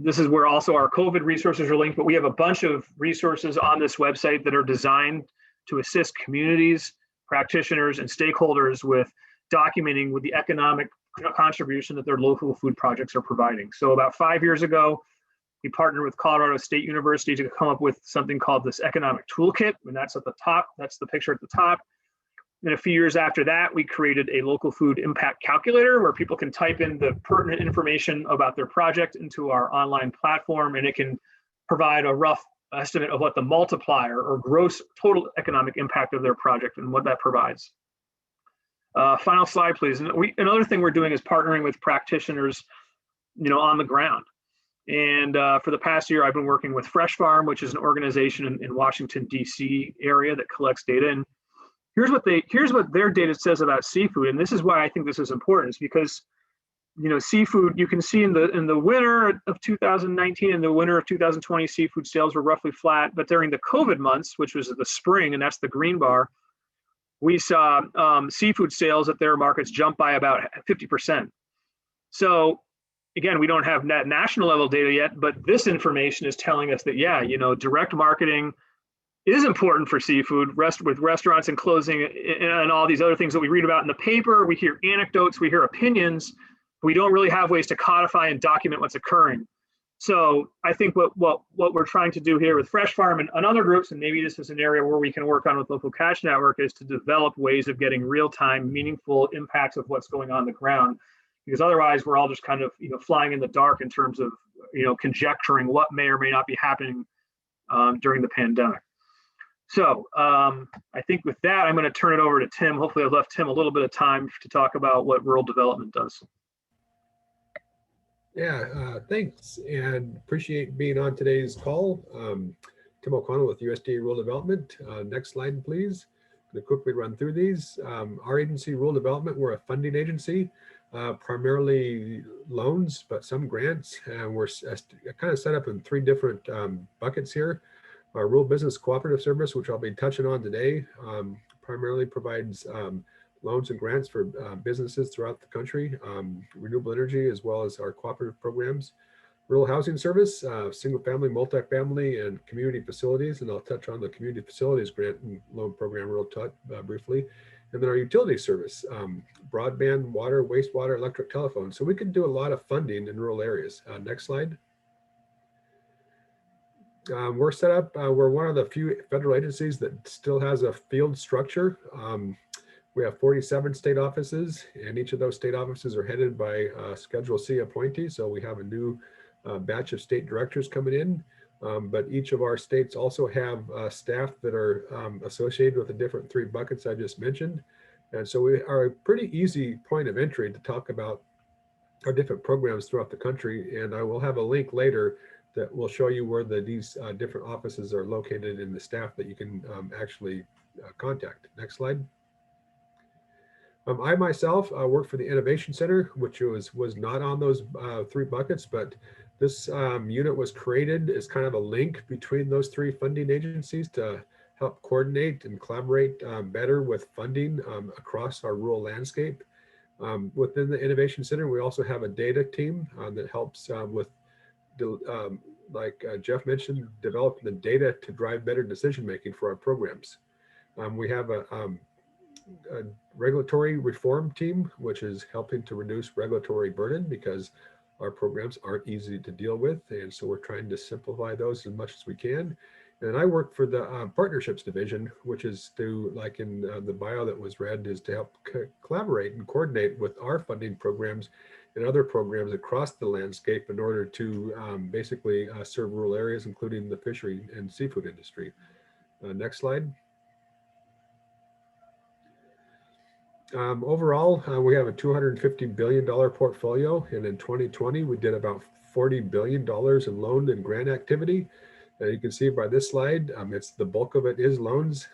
this is where also our COVID resources are linked, but we have a bunch of resources on this website that are designed to assist communities, practitioners, and stakeholders with documenting with the economic contribution that their local food projects are providing. So about 5 years ago, we partnered with Colorado State University to come up with something called this economic toolkit, and that's at the top. That's the picture at the top. And a few years after that, we created a local food impact calculator where people can type in the pertinent information about their project into our online platform, and it can provide a rough estimate of what the multiplier or gross total economic impact of their project and what that provides. Final slide, please. And another thing we're doing is partnering with practitioners, on the ground. And for the past year, I've been working with Fresh Farm, which is an organization in Washington, D.C. area that collects data. And here's what their data says about seafood. And this is why I think this is important, is because, seafood, you can see in the winter of 2019 and the winter of 2020, seafood sales were roughly flat. But during the COVID months, which was the spring, and that's the green bar, we saw seafood sales at their markets jump by about 50%. So again, we don't have that national level data yet, but this information is telling us that, yeah, direct marketing is important for seafood, with restaurants and closing and all these other things that we read about in the paper. We hear anecdotes, we hear opinions. We don't really have ways to codify and document what's occurring. So I think what we're trying to do here with Fresh Farm and other groups, and maybe this is an area where we can work on with Local Catch Network, is to develop ways of getting real-time, meaningful impacts of what's going on the ground. Because otherwise, we're all just kind of flying in the dark in terms of conjecturing what may or may not be happening during the pandemic. So I think with that, I'm going to turn it over to Tim. Hopefully, I've left Tim a little bit of time to talk about what rural development does. Yeah, thanks, and appreciate being on today's call. Tim Mcconnell with USDA Rural Development. Next slide, please. I'm going to quickly run through these. Our agency, Rural Development, we're a funding agency, primarily loans, but some grants. And we're kind of set up in 3 different buckets here. Our Rural Business Cooperative Service, which I'll be touching on today, primarily provides loans and grants for businesses throughout the country, renewable energy, as well as our cooperative programs. Rural Housing Service, single family, multifamily, and community facilities. And I'll touch on the community facilities grant and loan program real briefly. And then our utility service, broadband, water, wastewater, electric, telephone. So we can do a lot of funding in rural areas. Next slide. We're set up, we're one of the few federal agencies that still has a field structure. We have 47 state offices, and each of those state offices are headed by Schedule C appointees. So we have a new batch of state directors coming in, but each of our states also have staff that are associated with the different 3 buckets I just mentioned. And so we are a pretty easy point of entry to talk about our different programs throughout the country. And I will have a link later that will show you where these different offices are located in the staff that you can actually contact. Next slide. I myself work for the Innovation Center, which was not on those 3 buckets, but this unit was created as kind of a link between those 3 funding agencies to help coordinate and collaborate better with funding across our rural landscape. Within the Innovation Center, we also have a data team that helps with, like Jeff mentioned, developing the data to drive better decision-making for our programs. We have a regulatory reform team, which is helping to reduce regulatory burden because our programs aren't easy to deal with. And so we're trying to simplify those as much as we can. And I work for the partnerships division, which is to, like in the bio that was read, is to help collaborate and coordinate with our funding programs and other programs across the landscape in order to basically serve rural areas, including the fishery and seafood industry. Next slide. Overall, we have a $250 billion portfolio, and in 2020, we did about $40 billion in loan and grant activity. You can see by this slide, it's the bulk of it is loans.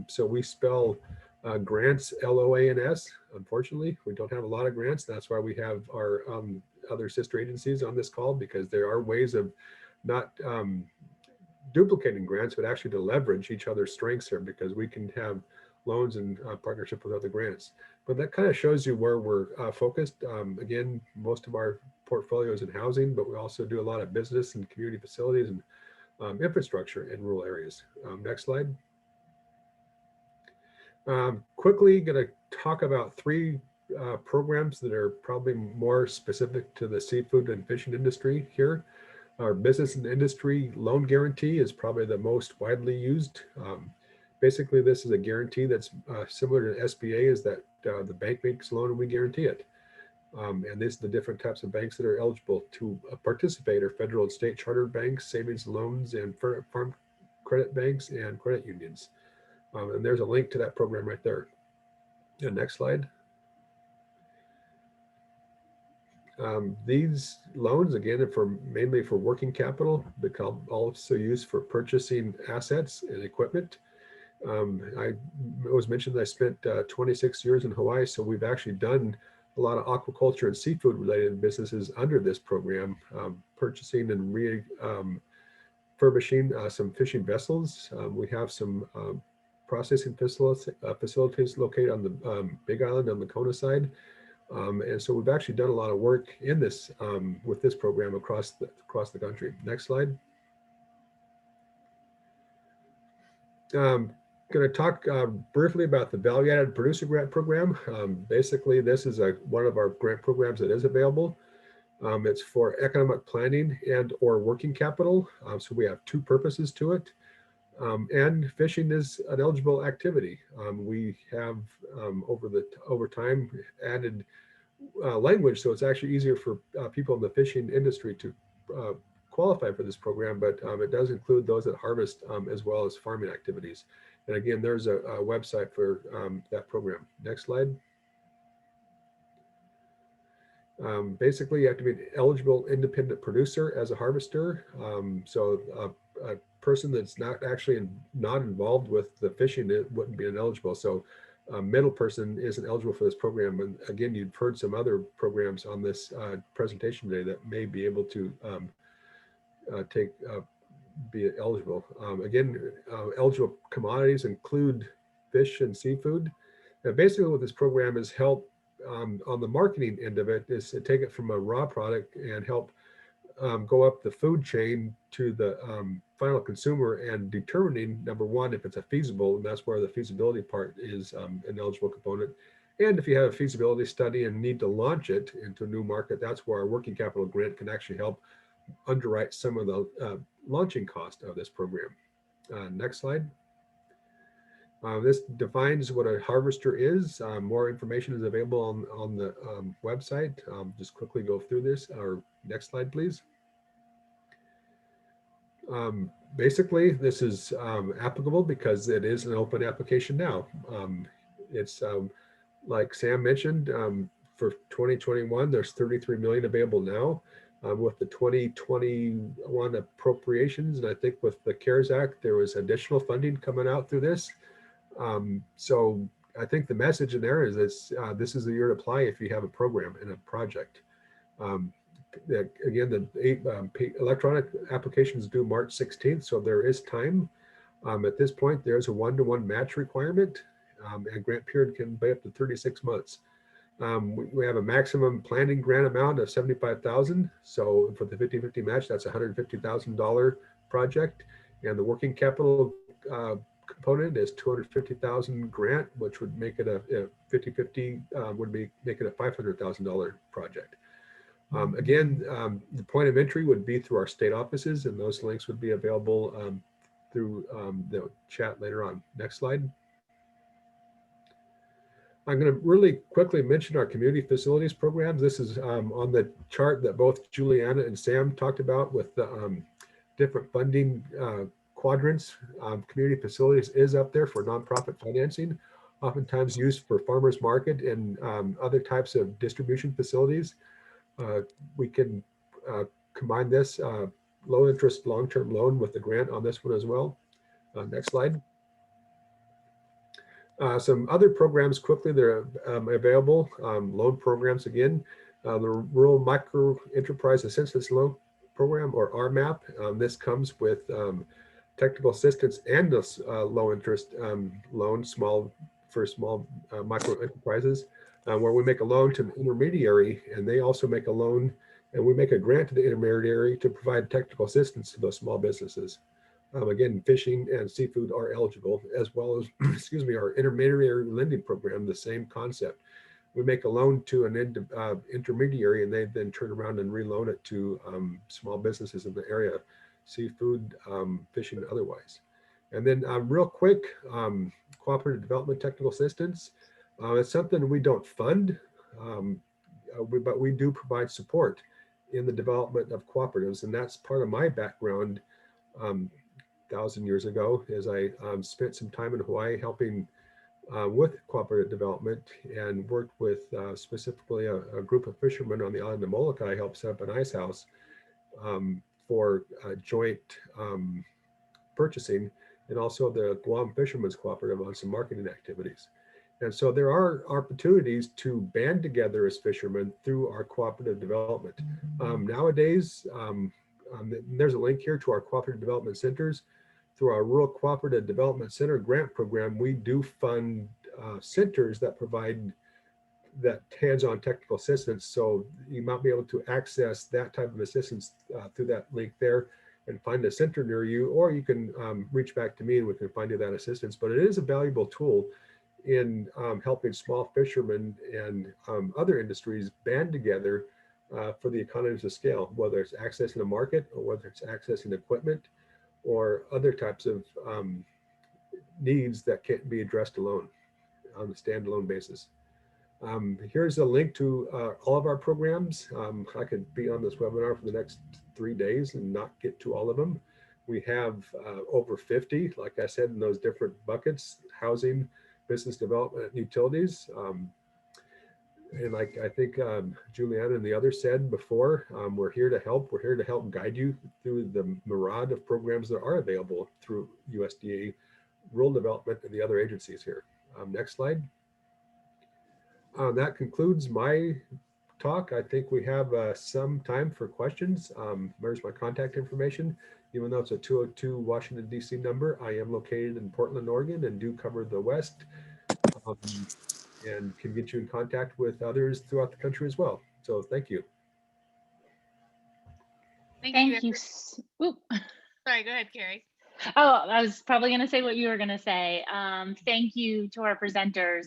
So we spell grants LOANS. Unfortunately, we don't have a lot of grants. That's why we have our other sister agencies on this call, because there are ways of not duplicating grants, but actually to leverage each other's strengths here, because we can have loans and partnership with other grants. But that kind of shows you where we're focused. Again, most of our portfolio is in housing, but we also do a lot of business and community facilities and infrastructure in rural areas. Next slide. Quickly going to talk about three programs that are probably more specific to the seafood and fishing industry here. Our business and industry loan guarantee is probably the most widely used. Basically, this is a guarantee that's similar to SBA, is that the bank makes a loan and we guarantee it. And these are the different types of banks that are eligible to participate: are federal and state chartered banks, savings loans, and farm credit banks and credit unions. And there's a link to that program right there. Next slide. These loans, again, are mainly for working capital, but also used for purchasing assets and equipment. I was mentioned that I spent 26 years in Hawaii, so we've actually done a lot of aquaculture and seafood related businesses under this program, purchasing and refurbishing some fishing vessels. We have some processing facilities located on the Big Island on the Kona side. And so we've actually done a lot of work in this with this program across the country. Next slide. Going to talk briefly about the Value Added Producer Grant Program. Basically, this is one of our grant programs that is available. It's for economic planning and or working capital. So we have two purposes to it. And fishing is an eligible activity. We have over time added language, so it's actually easier for people in the fishing industry to qualify for this program, but it does include those that harvest as well as farming activities. And again, there's a website for that program. Next slide. Basically, you have to be an eligible independent producer as a harvester. So a person that's not involved with the fishing, it wouldn't be ineligible. So a middle person isn't eligible for this program. And again, you've heard some other programs on this presentation today that may be able to be eligible. Again, eligible commodities include fish and seafood. And basically what this program is help on the marketing end of it is to take it from a raw product and help go up the food chain to the final consumer and determining, number one, if it's a feasible, and that's where the feasibility part is an eligible component. And if you have a feasibility study and need to launch it into a new market, that's where our working capital grant can actually help underwrite some of the launching cost of this program. Next slide. This defines what a harvester is. More information is available on the website. Just quickly go through this. Or next slide, please. Basically, this is applicable because it is an open application now. It's like Sam mentioned, for 2021, there's 33 million available now. With the 2021 appropriations, and I think with the CARES Act, there was additional funding coming out through this. So I think the message in there is this is the year to apply if you have a program and a project. Again, the electronic applications due March 16th, so there is time. At this point, there's a 1-to-1 match requirement, and grant period can be up to 36 months. We have a maximum planning grant amount of $75,000. So for the 50-50 match, that's a $150,000 project. And the working capital component is $250,000 grant, which would make it a 50-50 make it a $500,000 project. Again, the point of entry would be through our state offices, and those links would be available through the chat later on. Next slide. I'm going to really quickly mention our community facilities programs. This is on the chart that both Juliana and Sam talked about with the different funding quadrants. Community facilities is up there for nonprofit financing, oftentimes used for farmers market and other types of distribution facilities. We can combine this low interest long-term loan with the grant on this one as well. Next slide. Some other programs quickly that are available, loan programs again, the Rural Micro Enterprise Assistance Loan Program, or RMAP. This comes with technical assistance and this low interest loan for small micro enterprises, where we make a loan to an intermediary and they also make a loan and we make a grant to the intermediary to provide technical assistance to those small businesses. Again, fishing and seafood are eligible, as well as, excuse me, our intermediary lending program, the same concept. We make a loan to an intermediary and they then turn around and reloan it to small businesses in the area, seafood, fishing, and otherwise. And then real quick, cooperative development technical assistance. It's something we don't fund, but we do provide support in the development of cooperatives. And that's part of my background. 1,000 years ago, as I spent some time in Hawaii helping with cooperative development and worked with specifically a group of fishermen on the island of Molokai, helped set up an ice house for joint purchasing, and also the Guam Fishermen's Cooperative on some marketing activities. And so there are opportunities to band together as fishermen through our cooperative development. Nowadays, there's a link here to our cooperative development centers. Through our Rural Cooperative Development Center grant program, we do fund centers that provide that hands-on technical assistance. So you might be able to access that type of assistance through that link there and find a center near you, or you can reach back to me and we can find you that assistance. But it is a valuable tool in helping small fishermen and other industries band together for the economies of scale, whether it's accessing a market or whether it's accessing equipment or other types of needs that can't be addressed alone on a standalone basis. Here's a link to all of our programs. I could be on this webinar for the next 3 days and not get to all of them. We have over 50, like I said, in those different buckets: housing, business development, and utilities. And like I think Juliana and the others said before, we're here to help. We're here to help guide you through the myriad of programs that are available through USDA, rural development, and the other agencies here. Next slide. That concludes my talk. I think we have some time for questions. There's my contact information. Even though it's a 202 Washington, D.C. number, I am located in Portland, Oregon, and do cover the West. And can get you in contact with others throughout the country as well. So thank you. Thank you. Ooh. Sorry, go ahead, Carrie. Oh, I was probably going to say what you were going to say. Thank you to our presenters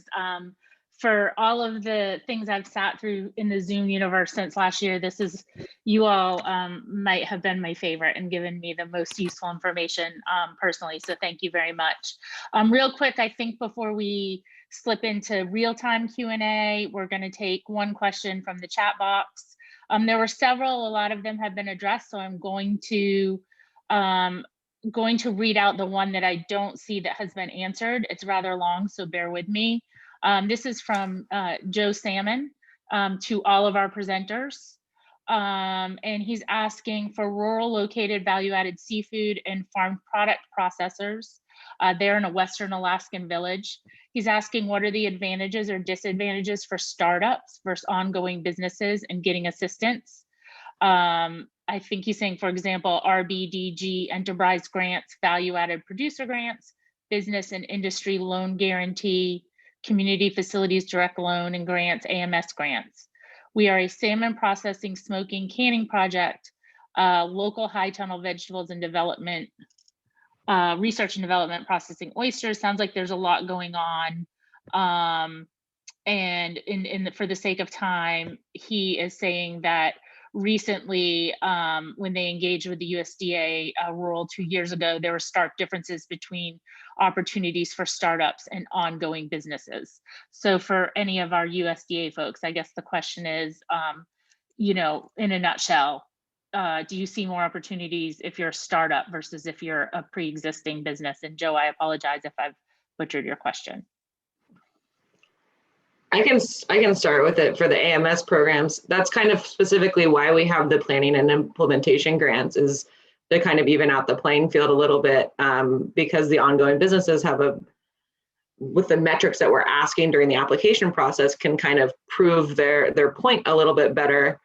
for all of the things I've sat through in the Zoom universe since last year. This is, you all might have been my favorite and given me the most useful information personally. So thank you very much. Real quick, I think before we slip into real-time Q&A, we're going to take one question from the chat box. There were several, a lot of them have been addressed, so I'm going to read out the one that I don't see that has been answered. It's rather long, so bear with me. This is from Joe Salmon to all of our presenters. And he's asking for rural located value-added seafood and farm product processors. They're in a Western Alaskan village. He's asking what are the advantages or disadvantages for startups versus ongoing businesses and getting assistance. I think he's saying, for example, RBDG enterprise grants, value-added producer grants, business and industry loan guarantee, community facilities direct loan and grants, AMS grants. We are a salmon processing, smoking, canning project, local high tunnel vegetables and development, research and development, processing oysters. Sounds like there's a lot going on. And for the sake of time, he is saying that recently, when they engaged with the USDA rural 2 years ago, there were stark differences between opportunities for startups and ongoing businesses. So for any of our USDA folks, I guess the question is, you know, in a nutshell, do you see more opportunities if you're a startup versus if you're a pre-existing business? And Joe, I apologize if I've butchered your question. I can start with it for the AMS programs. That's kind of specifically why we have the planning and implementation grants, is to kind of even out the playing field a little bit, because the ongoing businesses have with the metrics that we're asking during the application process, can kind of prove their point a little bit better,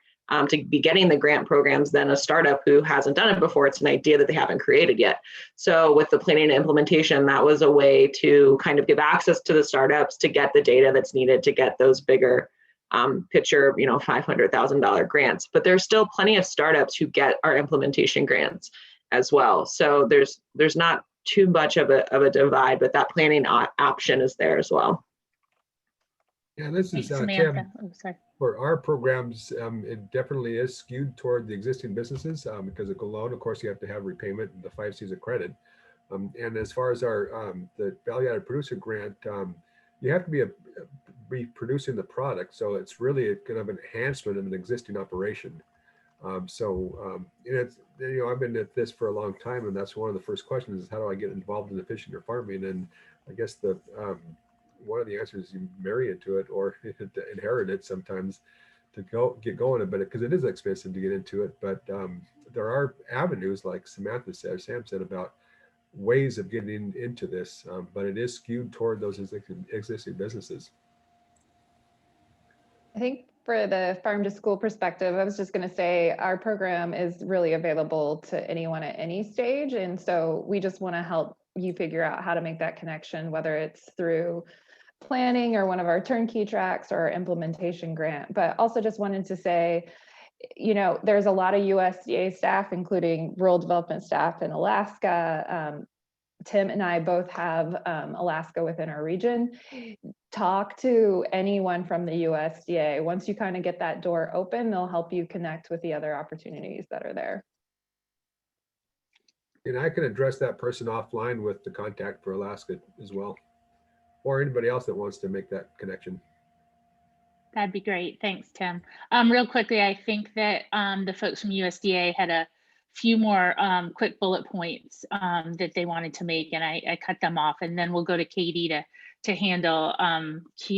to be getting the grant programs than a startup who hasn't done it before. It's an idea that they haven't created yet. So with the planning and implementation, that was a way to kind of give access to the startups to get the data that's needed to get those bigger picture, you know, $500,000 grants. But there's still plenty of startups who get our implementation grants as well. So there's not too much of a divide, but that planning option is there as well. Yeah, this Thanks, is Samantha. Tim. Oh, sorry. For our programs, it definitely is skewed toward the existing businesses, because of loan, of course, you have to have repayment, the 5 C's of credit. And as far as our the value-added producer grant, you have to be producing the product, so it's really a kind of an enhancement of an existing operation. And it's, you know, I've been at this for a long time, and that's one of the first questions is, how do I get involved in the fishing or farming? And I guess the one of the answers is you marry into it or inherit it sometimes to get going, but because it is expensive to get into it. But there are avenues, like Sam said, about ways of getting into this, but it is skewed toward those existing businesses. I think for the farm to school perspective, I was just going to say our program is really available to anyone at any stage. And so we just want to help you figure out how to make that connection, whether it's through planning or one of our turnkey tracks or implementation grant. But also just wanted to say, you know, there's a lot of USDA staff, including rural development staff in Alaska. Tim and I both have Alaska within our region. Talk to anyone from the USDA. Once you kind of get that door open, they'll help you connect with the other opportunities that are there. And I can address that person offline with the contact for Alaska as well, or anybody else that wants to make that connection. That'd be great. Thanks, Tim. Real quickly, I think that the folks from USDA had a few more quick bullet points that they wanted to make, and I cut them off, and then we'll go to Katie to handle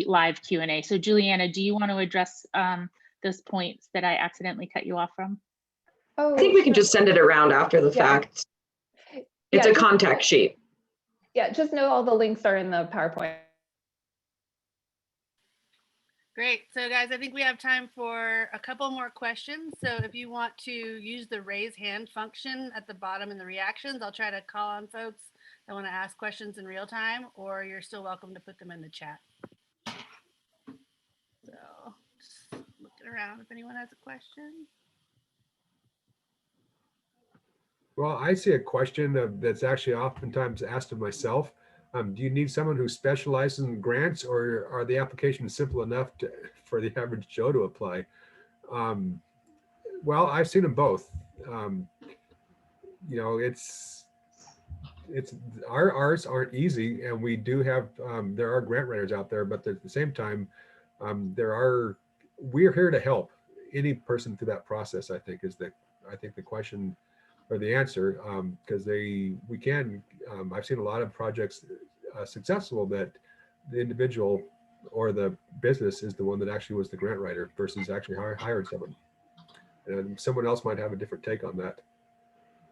live Q&A. So Juliana, do you want to address those points that I accidentally cut you off from? Oh, I think we can just send it around after the fact. It's a contact sheet. Yeah, just know all the links are in the PowerPoint. Great. So guys, I think we have time for a couple more questions. So if you want to use the raise hand function at the bottom in the reactions, I'll try to call on folks that want to ask questions in real time, or you're still welcome to put them in the chat. So just looking around if anyone has a question. Well, I see a question that's actually oftentimes asked of myself. Do you need someone who specializes in grants, or are the applications simple enough for the average Joe to apply? Well, I've seen them both. You know, ours aren't easy, and we do have there are grant writers out there, but at the same time, we're here to help any person through that process. I think the question or the answer, because I've seen a lot of projects successful that the individual or the business is the one that actually was the grant writer versus actually hired someone. And someone else might have a different take on that.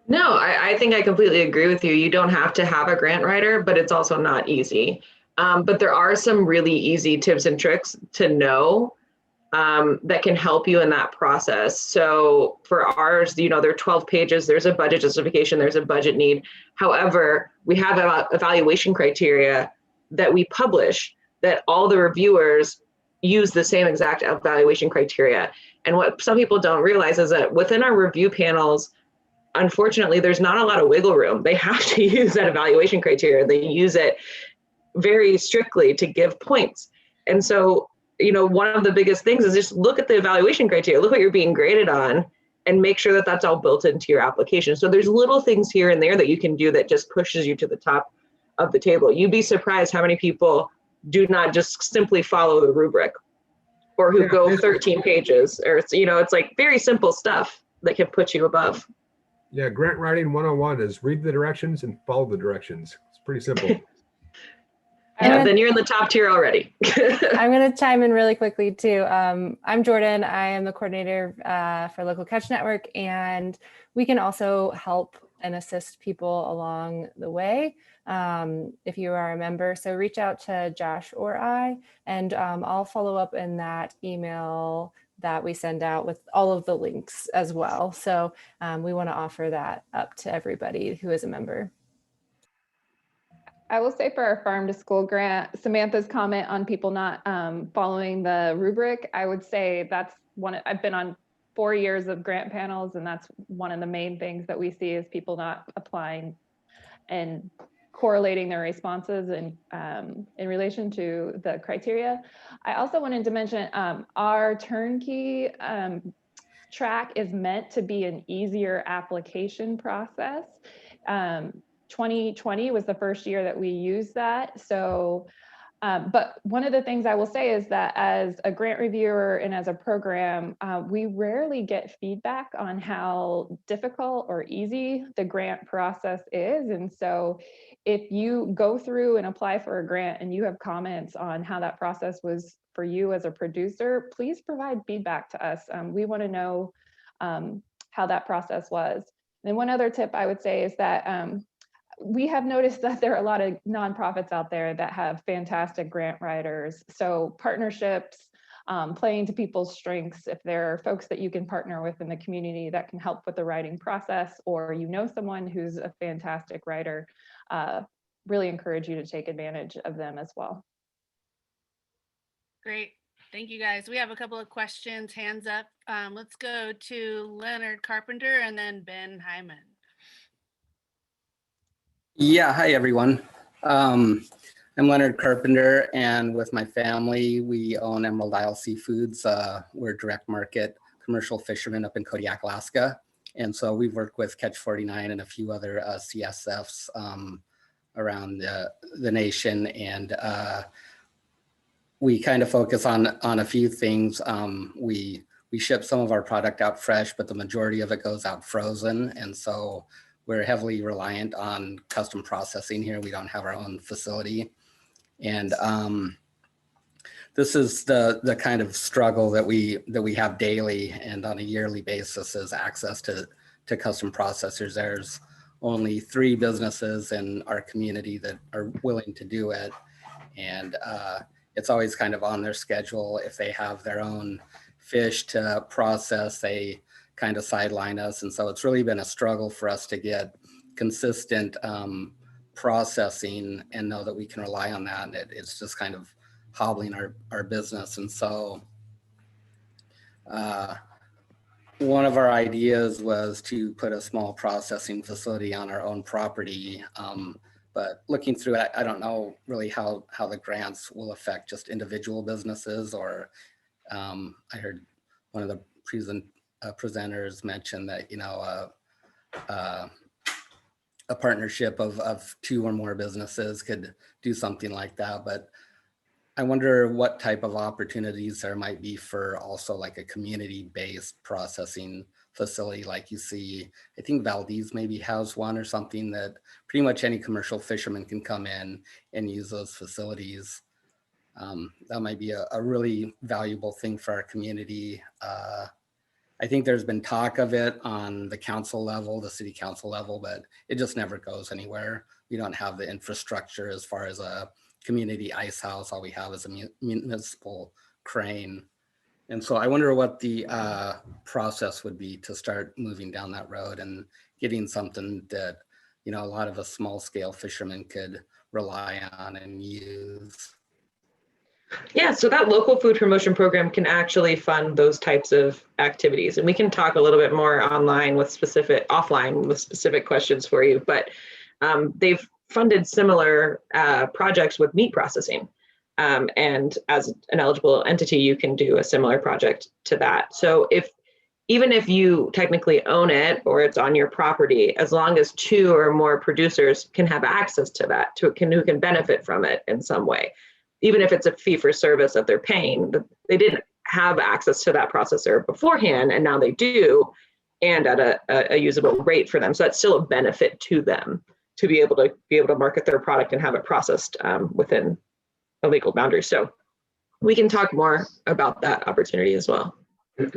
No, I think I completely agree with you. You don't have to have a grant writer, but it's also not easy. But there are some really easy tips and tricks to know that can help you in that process. So for ours, you know, there are 12 pages, there's a budget justification, there's a budget need. However, we have evaluation criteria that we publish that all the reviewers use the same exact evaluation criteria. And what some people don't realize is that within our review panels, unfortunately, there's not a lot of wiggle room. They have to use that evaluation criteria. They use it very strictly to give points. And so one of the biggest things is just look at the evaluation criteria, look what you're being graded on, and make sure that that's all built into your application. So there's little things here and there that you can do that just pushes you to the top of the table. You'd be surprised how many people do not just simply follow the rubric, or who go 13 pages, or it's like very simple stuff that can put you above. Yeah, grant writing 101 is read the directions and follow the directions. It's pretty simple. Yeah, then you're in the top tier already. I'm going to chime in really quickly too. I'm Jordan. I am the coordinator for Local Catch Network, and we can also help and assist people along the way if you are a member. So reach out to Josh or I, and I'll follow up in that email that we send out with all of the links as well. So we want to offer that up to everybody who is a member. I will say for our farm to school grant, Samantha's comment on people not following the rubric, I would say that's one. I've been on 4 years of grant panels, and that's one of the main things that we see is people not applying and correlating their responses in relation to the criteria. I also wanted to mention our turnkey track is meant to be an easier application process. 2020 was the first year that we used that. So, but one of the things I will say is that as a grant reviewer and as a program, we rarely get feedback on how difficult or easy the grant process is. And so if you go through and apply for a grant and you have comments on how that process was for you as a producer, please provide feedback to us. We want to know how that process was. And one other tip I would say is that we have noticed that there are a lot of nonprofits out there that have fantastic grant writers. So partnerships, playing to people's strengths. If there are folks that you can partner with in the community that can help with the writing process, or someone who's a fantastic writer, really encourage you to take advantage of them as well. Great. Thank you, guys. We have a couple of questions, hands up. Let's go to Leonard Carpenter and then Ben Hyman. Yeah, hi everyone. I'm Leonard Carpenter, and with my family, we own Emerald Isle Seafoods. We're direct market commercial fishermen up in Kodiak, Alaska. And so we've worked with Catch 49 and a few other CSFs around the nation. And we kind of focus on a few things. We ship some of our product out fresh, but the majority of it goes out frozen. And so we're heavily reliant on custom processing here. We don't have our own facility. And this is the kind of struggle that we have daily and on a yearly basis is access to custom processors. There's only 3 businesses in our community that are willing to do it. And it's always kind of on their schedule. If they have their own fish to process, they kind of sideline us. And so it's really been a struggle for us to get consistent processing and know that we can rely on that. And it's just kind of hobbling our business. And so one of our ideas was to put a small processing facility on our own property. But looking through it, I don't know really how the grants will affect just individual businesses, or I heard one of the presenters mention that, a partnership of 2 or more businesses could do something like that. But I wonder what type of opportunities there might be for also like a community-based processing facility like you see. I think Valdez maybe has one or something that pretty much any commercial fisherman can come in and use those facilities. That might be a really valuable thing for our community. I think there's been talk of it on the council level, the city council level, but it just never goes anywhere. We don't have the infrastructure as far as a community ice house. All we have is a municipal crane. And so I wonder what the process would be to start moving down that road and getting something that, a lot of us small scale fishermen could rely on and use. Yeah, so that local food promotion program can actually fund those types of activities. And we can talk a little bit more offline with specific questions for you. But they've funded similar projects with meat processing. And as an eligible entity, you can do a similar project to that. So even if you technically own it or it's on your property, as long as 2 or more producers can have access to that, who can benefit from it in some way, even if it's a fee for service that they're paying, but they didn't have access to that processor beforehand, and now they do, and at a usable rate for them. So that's still a benefit to them to be able to market their product and have it processed within a legal boundary. So we can talk more about that opportunity as well.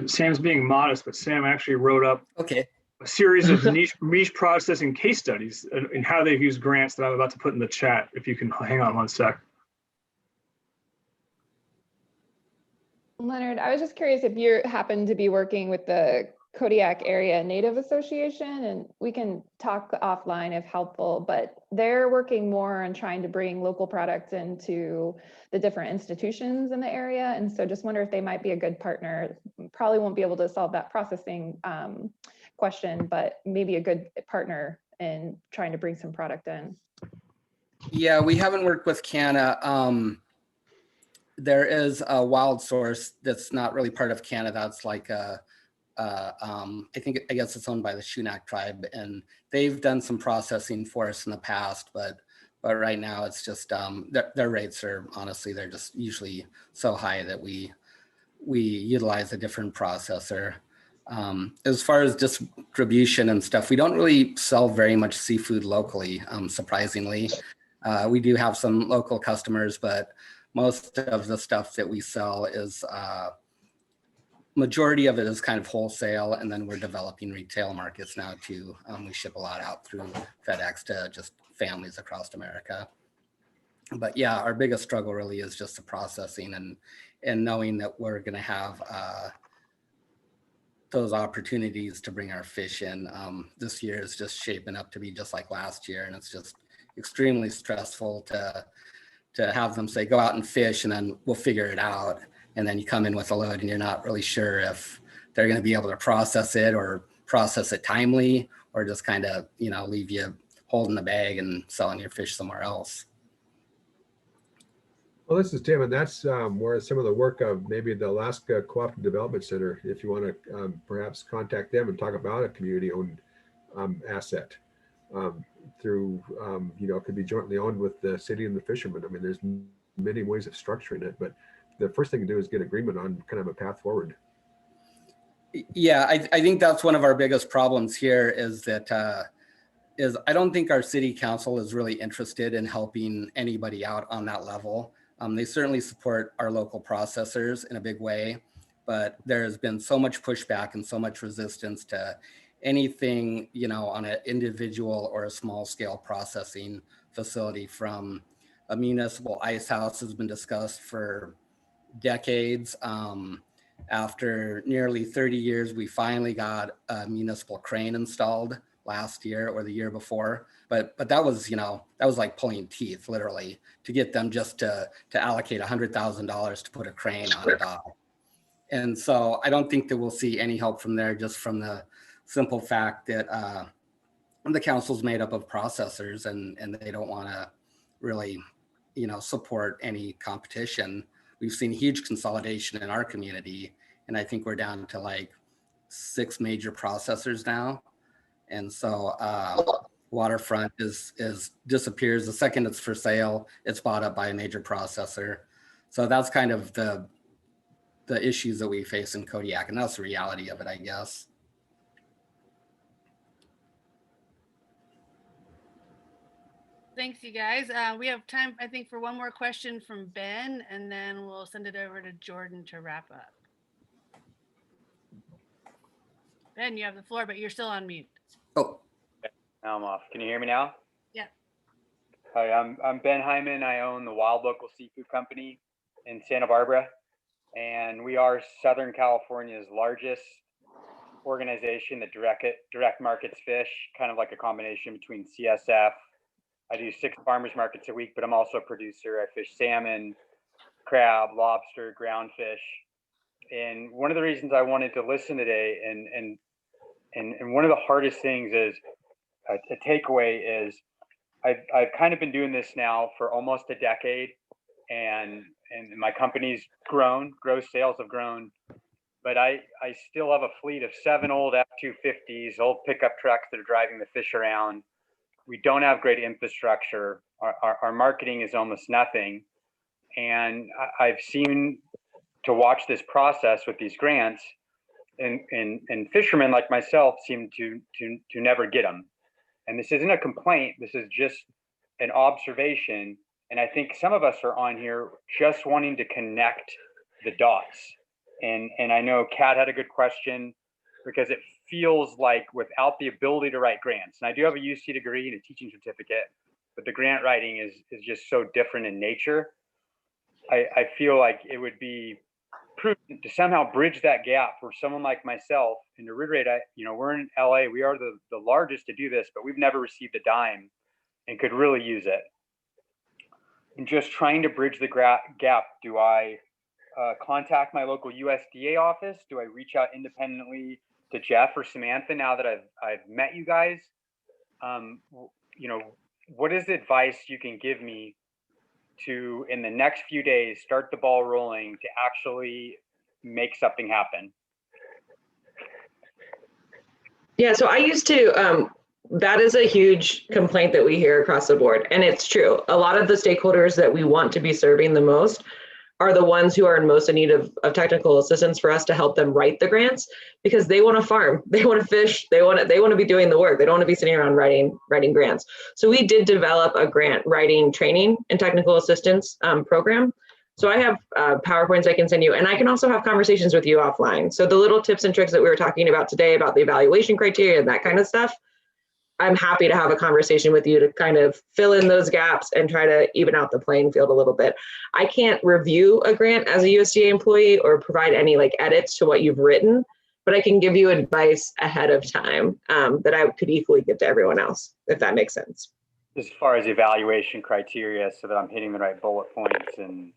Sam's being modest, but Sam actually wrote up Okay. a series of niche processing case studies and how they've used grants that I'm about to put in the chat. If you can hang on one sec. Leonard, I was just curious if you happen to be working with the Kodiak Area Native Association, and we can talk offline if helpful, but they're working more on trying to bring local products into the different institutions in the area. And so just wonder if they might be a good partner. Probably won't be able to solve that processing question, but maybe a good partner in trying to bring some product in. Yeah, we haven't worked with Canna. There is a wild source that's not really part of Canada. That's like I guess it's owned by the Shunak tribe, and they've done some processing for us in the past, but right now it's just their rates are honestly, they're just usually so high that we utilize a different processor. As far as distribution and stuff, we don't really sell very much seafood locally, surprisingly. We do have some local customers, but most of the stuff that we sell is majority of it is kind of wholesale, and then we're developing retail markets now too. We ship a lot out through FedEx to just families across America. But yeah, our biggest struggle really is just the processing and knowing that we're going to have those opportunities to bring our fish in. This year is just shaping up to be just like last year, and it's just extremely stressful to have them say, go out and fish and then we'll figure it out. And then you come in with a load and you're not really sure if they're going to be able to process it or process it timely, or just kind of, leave you holding the bag and selling your fish somewhere else. Well, this is Tim, and that's where some of the work of maybe the Alaska Cooperative Development Center, if you want to perhaps contact them and talk about a community-owned asset through, it could be jointly owned with the city and the fishermen. I mean, there's many ways of structuring it, but the first thing to do is get agreement on kind of a path forward. Yeah, I think that's one of our biggest problems here is that I don't think our city council is really interested in helping anybody out on that level. They certainly support our local processors in a big way, but there has been so much pushback and so much resistance to anything, on an individual or a small scale processing facility. From a municipal ice house has been discussed for decades. After nearly 30 years, we finally got a municipal crane installed last year or the year before, but that was like pulling teeth, literally, to get them just to allocate $100,000 to put a crane on a dock. And so I don't think that we'll see any help from there, just from the simple fact that the council's made up of processors and they don't want to really support any competition. We've seen huge consolidation in our community, and I think we're down to like 6 major processors now. And so Waterfront is disappears the second it's for sale. It's bought up by a major processor. So that's kind of the issues that we face in Kodiak, and that's the reality of it, I guess. Thanks, you guys. We have time, I think, for one more question from Ben, and then we'll send it over to Jordan to wrap up. Ben, you have the floor, but you're still on mute. Oh, now I'm off. Can you hear me now? Yeah. Hi, I'm Ben Hyman. I own the Wild Local Seafood Company in Santa Barbara, and we are Southern California's largest organization that direct markets fish, kind of like a combination between CSF. I do 6 farmers markets a week, but I'm also a producer. I fish salmon, crab, lobster, ground fish. And one of the reasons I wanted to listen today, and one of the hardest things is a takeaway is I've kind of been doing this now for almost a decade, and and my company's grown, gross sales have grown, but I still have a fleet of 7 old F-250s, old pickup trucks that are driving the fish around. We don't have great infrastructure. Our marketing is almost nothing. And I've seen to watch this process with these grants, and fishermen like myself seem to never get them. And this isn't a complaint. This is just an observation. And I think some of us are on here just wanting to connect the dots. And I know Kat had a good question, because it feels like without the ability to write grants, and I do have a UC degree and a teaching certificate, but the grant writing is just so different in nature. I feel like it would be prudent to somehow bridge that gap for someone like myself. And to reiterate, we're in LA, we are the largest to do this, but we've never received a dime and could really use it. And just trying to bridge the gap, do I contact my local USDA office? Do I reach out independently to Jeff or Samantha now that I've met you guys? What is the advice you can give me to, in the next few days, start the ball rolling to actually make something happen? Yeah, so I used to, that is a huge complaint that we hear across the board. And it's true. A lot of the stakeholders that we want to be serving the most are the ones who are in most in need of technical assistance for us to help them write the grants, because they want to farm, they want to fish, they want to be doing the work. They don't want to be sitting around writing grants. So we did develop a grant writing training and technical assistance program. So I have PowerPoints I can send you, and I can also have conversations with you offline. So the little tips and tricks that we were talking about today about the evaluation criteria and that kind of stuff, I'm happy to have a conversation with you to kind of fill in those gaps and try to even out the playing field a little bit. I can't review a grant as a USDA employee or provide any edits to what you've written, but I can give you advice ahead of time that I could equally give to everyone else, if that makes sense. As far as evaluation criteria, so that I'm hitting the right bullet points and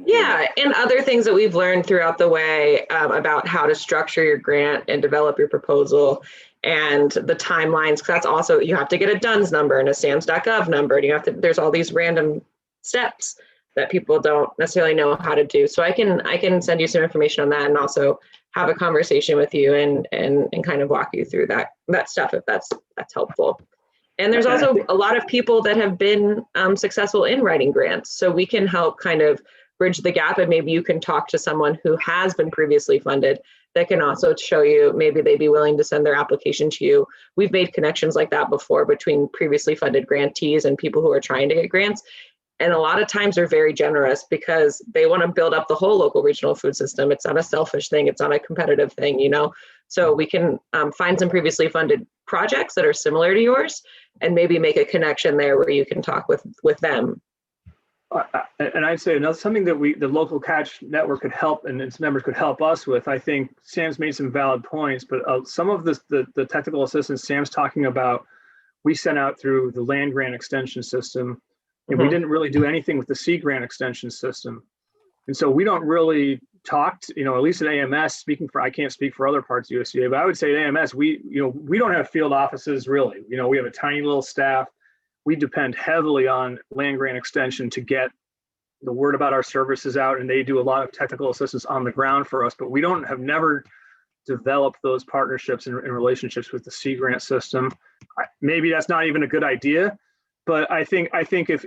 yeah, and other things that we've learned throughout the way about how to structure your grant and develop your proposal and the timelines, because that's also, you have to get a DUNS number and a SAMS.gov number, and there's all these random steps that people don't necessarily know how to do. So I can send you some information on that, and also have a conversation with you and kind of walk you through that stuff, if that's helpful. And there's also a lot of people that have been successful in writing grants. So we can help kind of bridge the gap, and maybe you can talk to someone who has been previously funded that can also show you, maybe they'd be willing to send their application to you. We've made connections like that before between previously funded grantees and people who are trying to get grants. And a lot of times they're very generous because they want to build up the whole local regional food system. It's not a selfish thing. It's not a competitive thing, So we can find some previously funded projects that are similar to yours and maybe make a connection there where you can talk with them. And I'd say something that the local catch network could help and its members could help us with. I think Sam's made some valid points, but some of the technical assistance Sam's talking about, we sent out through the land grant extension system. And we didn't really do anything with the sea grant extension system. And so we don't really talk to, at least at AMS, I can't speak for other parts of USDA, but I would say at AMS, we don't have field offices really. We have a tiny little staff. We depend heavily on land grant extension to get the word about our services out, and they do a lot of technical assistance on the ground for us, but we have never developed those partnerships and relationships with the sea grant system. Maybe that's not even a good idea. But I think if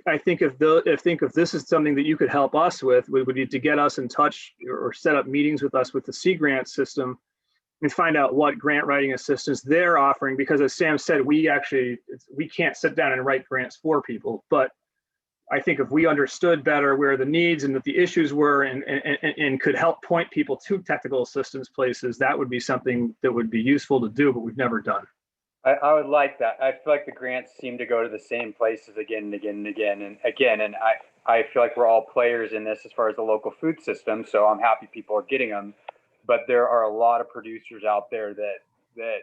this is something that you could help us with, we would need to get us in touch or set up meetings with us with the Sea Grant system and find out what grant writing assistance they're offering. Because as Sam said, we can't sit down and write grants for people. But I think if we understood better where the needs and what the issues were and could help point people to technical assistance places, that would be something that would be useful to do, but we've never done. I would like that. I feel like the grants seem to go to the same places again and again and again and again. And I feel like we're all players in this as far as the local food system. So I'm happy people are getting them. But there are a lot of producers out there that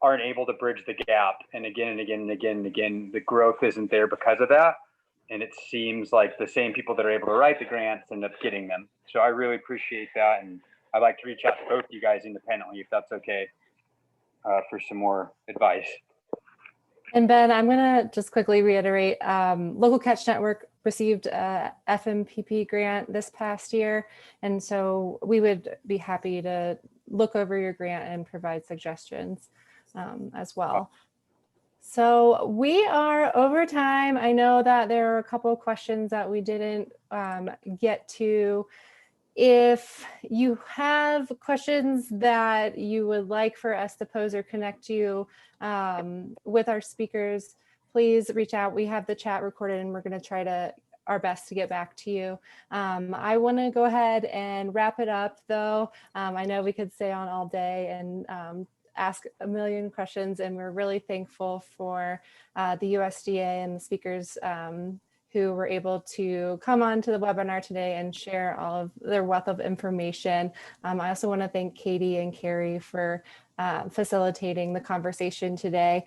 aren't able to bridge the gap. And again and again and again and again, the growth isn't there because of that. And it seems like the same people that are able to write the grants end up getting them. So I really appreciate that. And I'd like to reach out to both of you guys independently, if that's okay. For some more advice. And Ben, I'm going to just quickly reiterate, Local Catch Network received a FMPP grant this past year. And so we would be happy to look over your grant and provide suggestions as well. So we are over time. I know that there are a couple of questions that we didn't get to. If you have questions that you would like for us to pose or connect you with our speakers, please reach out. We have the chat recorded and we're going to try to our best to get back to you. I want to go ahead and wrap it up though. I know we could stay on all day and ask a million questions, and we're really thankful for the USDA and the speakers who were able to come on to the webinar today and share all of their wealth of information. I also want to thank Katie and Carrie for facilitating the conversation today.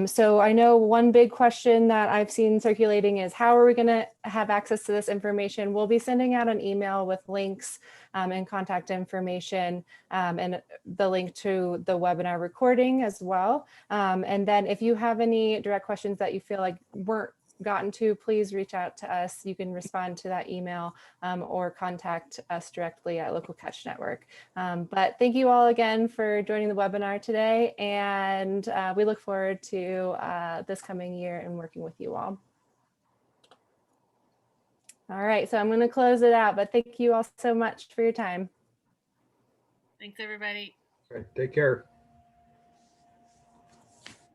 So I know one big question that I've seen circulating is how are we going to have access to this information? We'll be sending out an email with links and contact information and the link to the webinar recording as well. And then if you have any direct questions that you feel like weren't gotten to, please reach out to us. You can respond to that email or contact us directly at Local Catch Network. But thank you all again for joining the webinar today, and we look forward to this coming year and working with you all. All right, so I'm going to close it out, but thank you all so much for your time. Thanks, everybody. All right, take care.